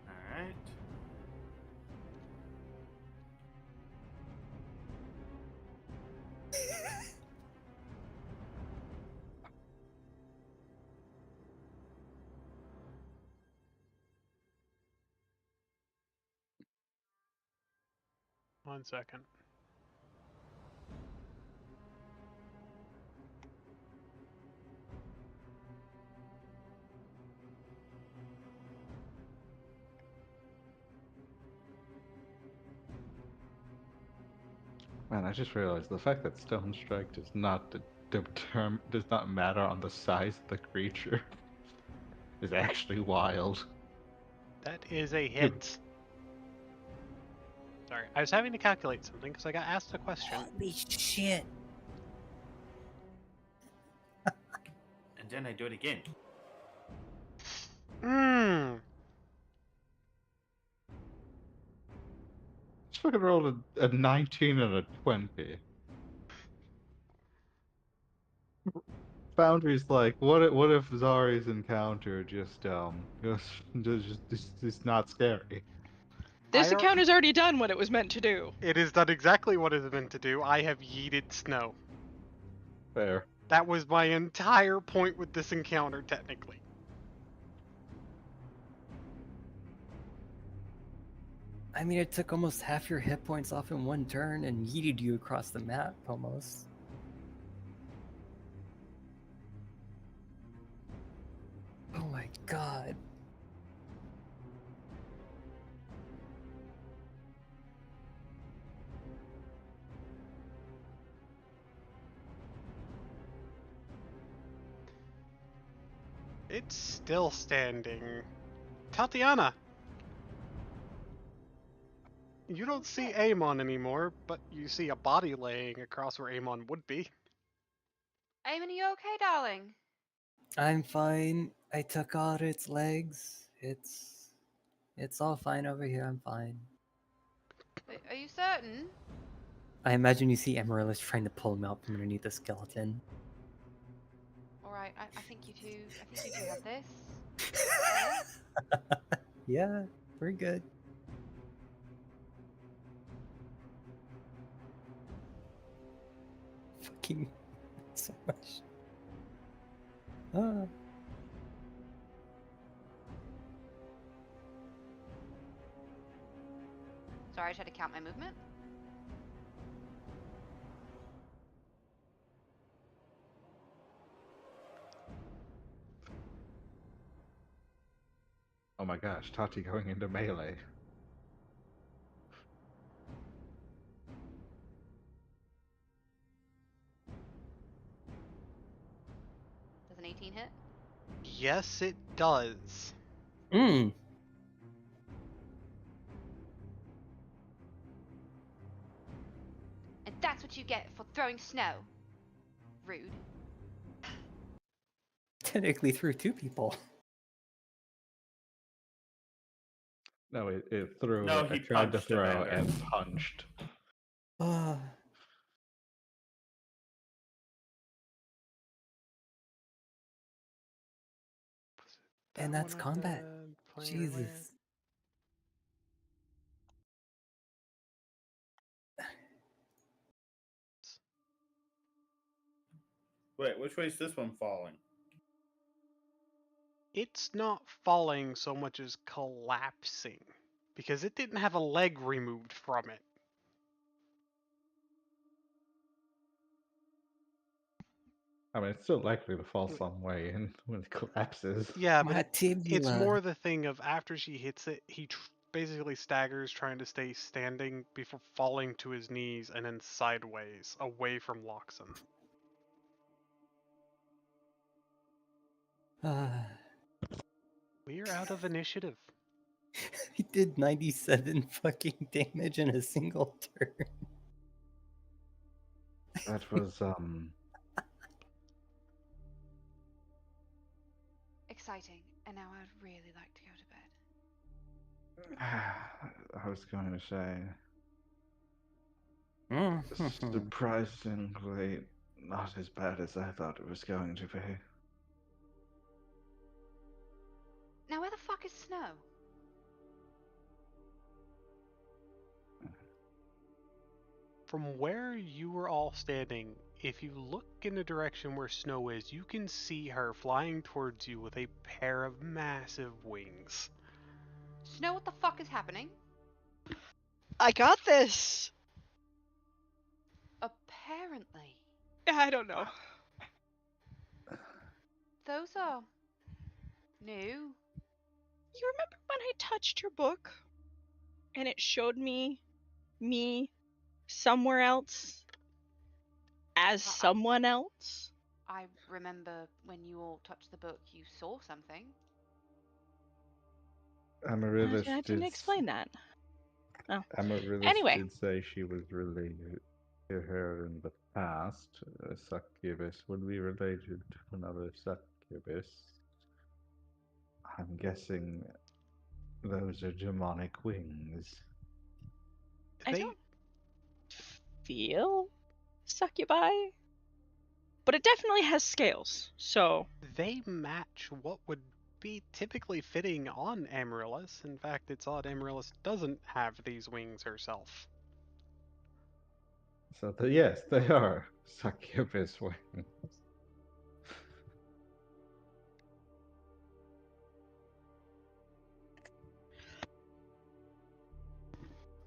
Alright. One second. Man, I just realized the fact that Stone Strike does not does not matter on the size of the creature is actually wild. That is a hit. Sorry, I was having to calculate something because I got asked a question. Holy shit! then I do it again. Hmm. Just fucking rolled a 19 and a 20. Foundry's like, what if Zari's encounter just not scary? This I encounter's already done what it was meant to do. It has done exactly what it is meant to do. I have yeeted snow. Fair. That was my entire point with this encounter, technically. I mean, it took almost half your hit points off in one turn and yeeted you across the map, almost. Oh my god. It's still standing. Tatiana! You don't see Amon anymore, but you see a body laying across where Amon would be. Eamon, are you okay, darling? I'm fine. I took out its legs. It's all fine over here. I'm fine. Are you certain? I imagine you see Amaryllis trying to pull him out from underneath the skeleton. Alright, I think you two have this. Yeah, we're good. Fucking so much. Ah. Sorry, I tried to count my movement. Oh my gosh, Tati going into melee. Does an 18 hit? Yes, it does. Mm. And that's what you get for throwing snow. Rude. Technically threw two people. No, it threw. No, It he tried to punched throw Amanda. and punched. Ah. And that's combat. Jesus. Wait, which way is this one falling? It's not falling so much as collapsing, because it didn't have a leg removed from it. I mean, it's still likely to fall some way in when it collapses. Yeah, but My it's tibula. more the thing of after she hits it, he basically staggers trying to stay standing before falling to his knees and then sideways, away from Loxon. Ah. We're out of initiative. He did 97 fucking damage in a single turn. That was Exciting. And now I'd really like to go to bed. I was going to say Mm. surprisingly not as bad as I thought it was going to be. Now where the fuck is Snow? From where you were all standing, if you look in the direction where Snow is, you can see her flying towards you with a pair of massive wings. Snow, what the fuck is happening? I got this. Apparently. I don't know. Those are new. You remember when I touched your book and it showed me somewhere else as someone else? I remember when you all touched the book, you saw something. Amaryllis I didn't explain that. Oh. Amaryllis Anyway. did say she was related to her in the past. A succubus would be related to another succubus. succubus. I'm guessing those are demonic wings. I They don't feel succubi, but it definitely has scales. So they match what would be typically fitting on Amaryllis. In fact, it's odd Amaryllis doesn't have these wings herself. So yes, they are succubus wings.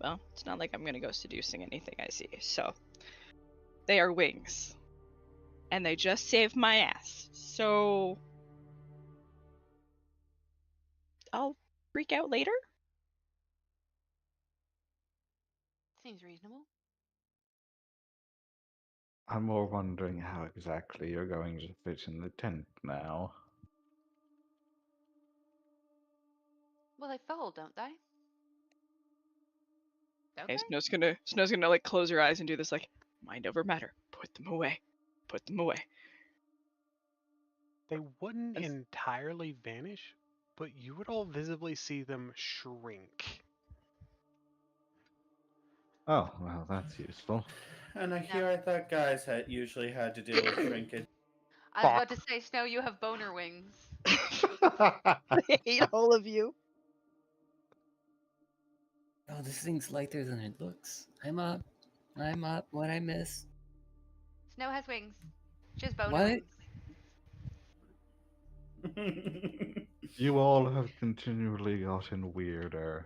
well, it's not like I'm gonna go seducing anything I see. So they are wings, and they just saved my ass. So I'll freak out later. Seems reasonable. I'm more wondering how exactly you're going to fit in the tent now. Well, they fall, don't they? Don't Okay, they? Snow's gonna like close her eyes and do this like mind over matter. Put them away. Put them away. They wouldn't That's- entirely vanish, but you would all visibly see them shrink. Oh, well, that's useful. And I hear I thought guys usually had to deal with shrinkage. I was about to say, Snow, you have boner wings. I hate all of you. Oh, this thing's lighter than it looks. I'm up. I'm up. What I miss? Snow has wings. She has boner What? wings. You all have continually gotten weirder.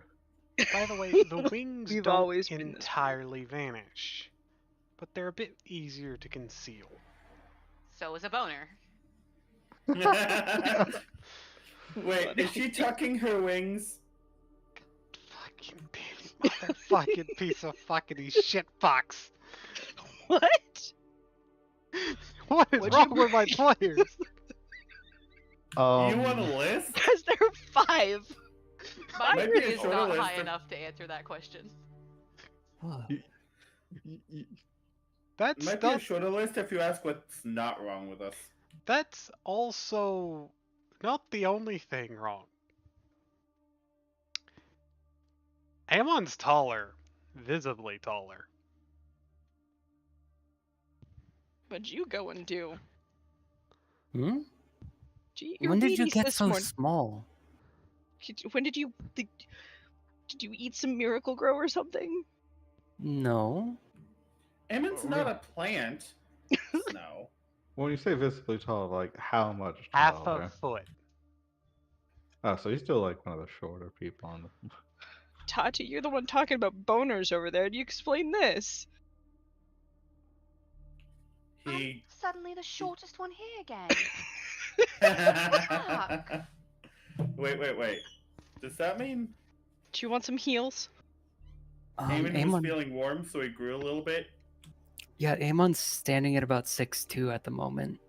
By the way, the wings We've don't always been this weird. entirely vanish, but they're a bit easier to conceal. So is a boner. Wait, is she tucking her wings? Fucking baby, motherfucking piece of fucking shit box. What? What is What'd wrong you with my players? You want a list? Because there are 5. My Might be brain a is shorter not list high of- enough to answer that question. What? That's Might be a not, shorter list if you ask what's not wrong with us. that's also not the only thing wrong. Amon's taller, visibly taller. What'd you go and do? Hmm? Gee, When did you Eumedes get this so morning. small? When did you? Did you eat some Miracle Grow or something? No. Emmett's not a plant. No. When you say visibly tall, like how much Half taller? a foot. Oh, so he's still like one of the shorter people on the. Tati, you're the one talking about boners over there. Do you explain this? I'm He. suddenly the shortest one here again. Wait. Does that mean Do you want some heels? Eamon was Amon. feeling warm, so he grew a little bit? Yeah, Amon's standing at about 6'2" at the moment.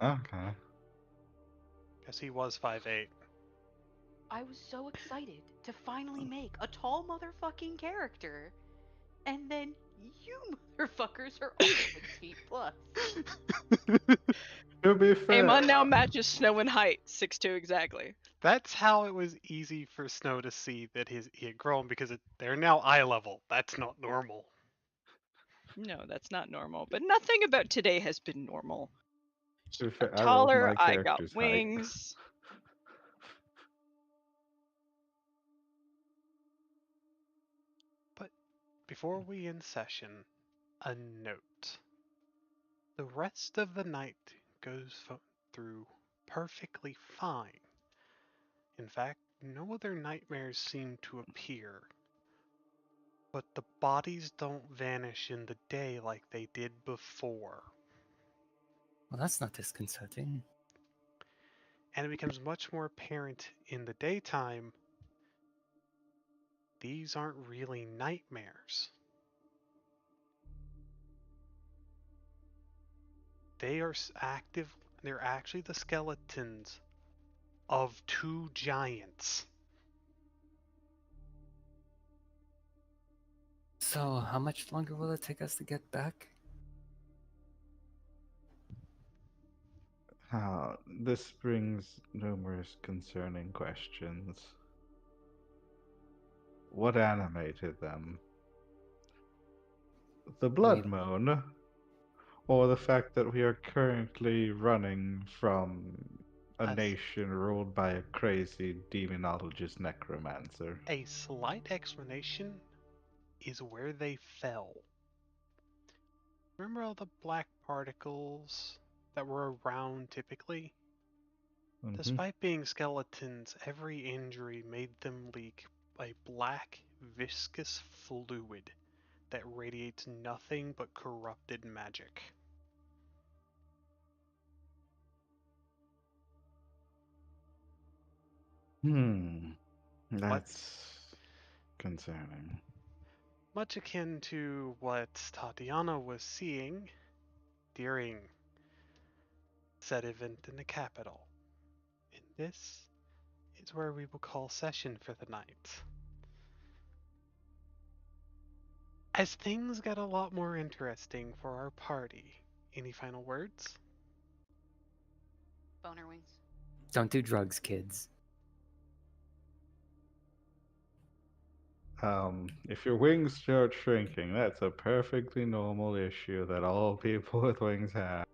Okay. Guess he was 5'8". I was so excited to finally make a tall motherfucking character, and then you motherfuckers are all 6 feet plus. To be fair, Amon now matches Snow in height, 6'2" exactly. That's how it was easy for Snow to see that he had grown, because they're now eye level. That's not normal. No, that's not normal. But nothing about today has been normal. to be He fair, got I love taller, my I got character's height. wings. But before we end session, a note. The rest of the night goes through perfectly fine. In fact, no other nightmares seem to appear. But the bodies don't vanish in the day like they did before. Well, that's not disconcerting. And it becomes much more apparent in the daytime, these aren't really nightmares. They are they're actually the skeletons of 2 giants. So, how much longer will it take us to get back? This brings numerous concerning questions. What animated them? The blood We moon, or the fact that we are currently running from a A, nation ruled by a crazy demonologist necromancer? a slight explanation is where they fell. Remember all the black particles that were around typically? Mm-hmm. Despite being skeletons, every injury made them leak a black, viscous fluid that radiates nothing but corrupted magic. Much, That's concerning. much akin to what Tatiana was seeing during said event in the capital. And this is where we will call session for the night. As things got a lot more interesting for our party, any final words? Boner wings. don't do drugs, kids. If your wings start shrinking, that's a perfectly normal issue that all people with wings have.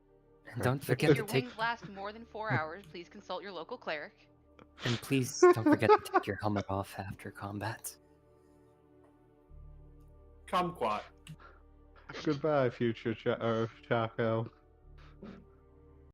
And don't If forget to your take wings last more than 4 hours, please consult your local cleric. and please don't forget to take your helmet off after combat. Kumquat. Goodbye, future Chaco.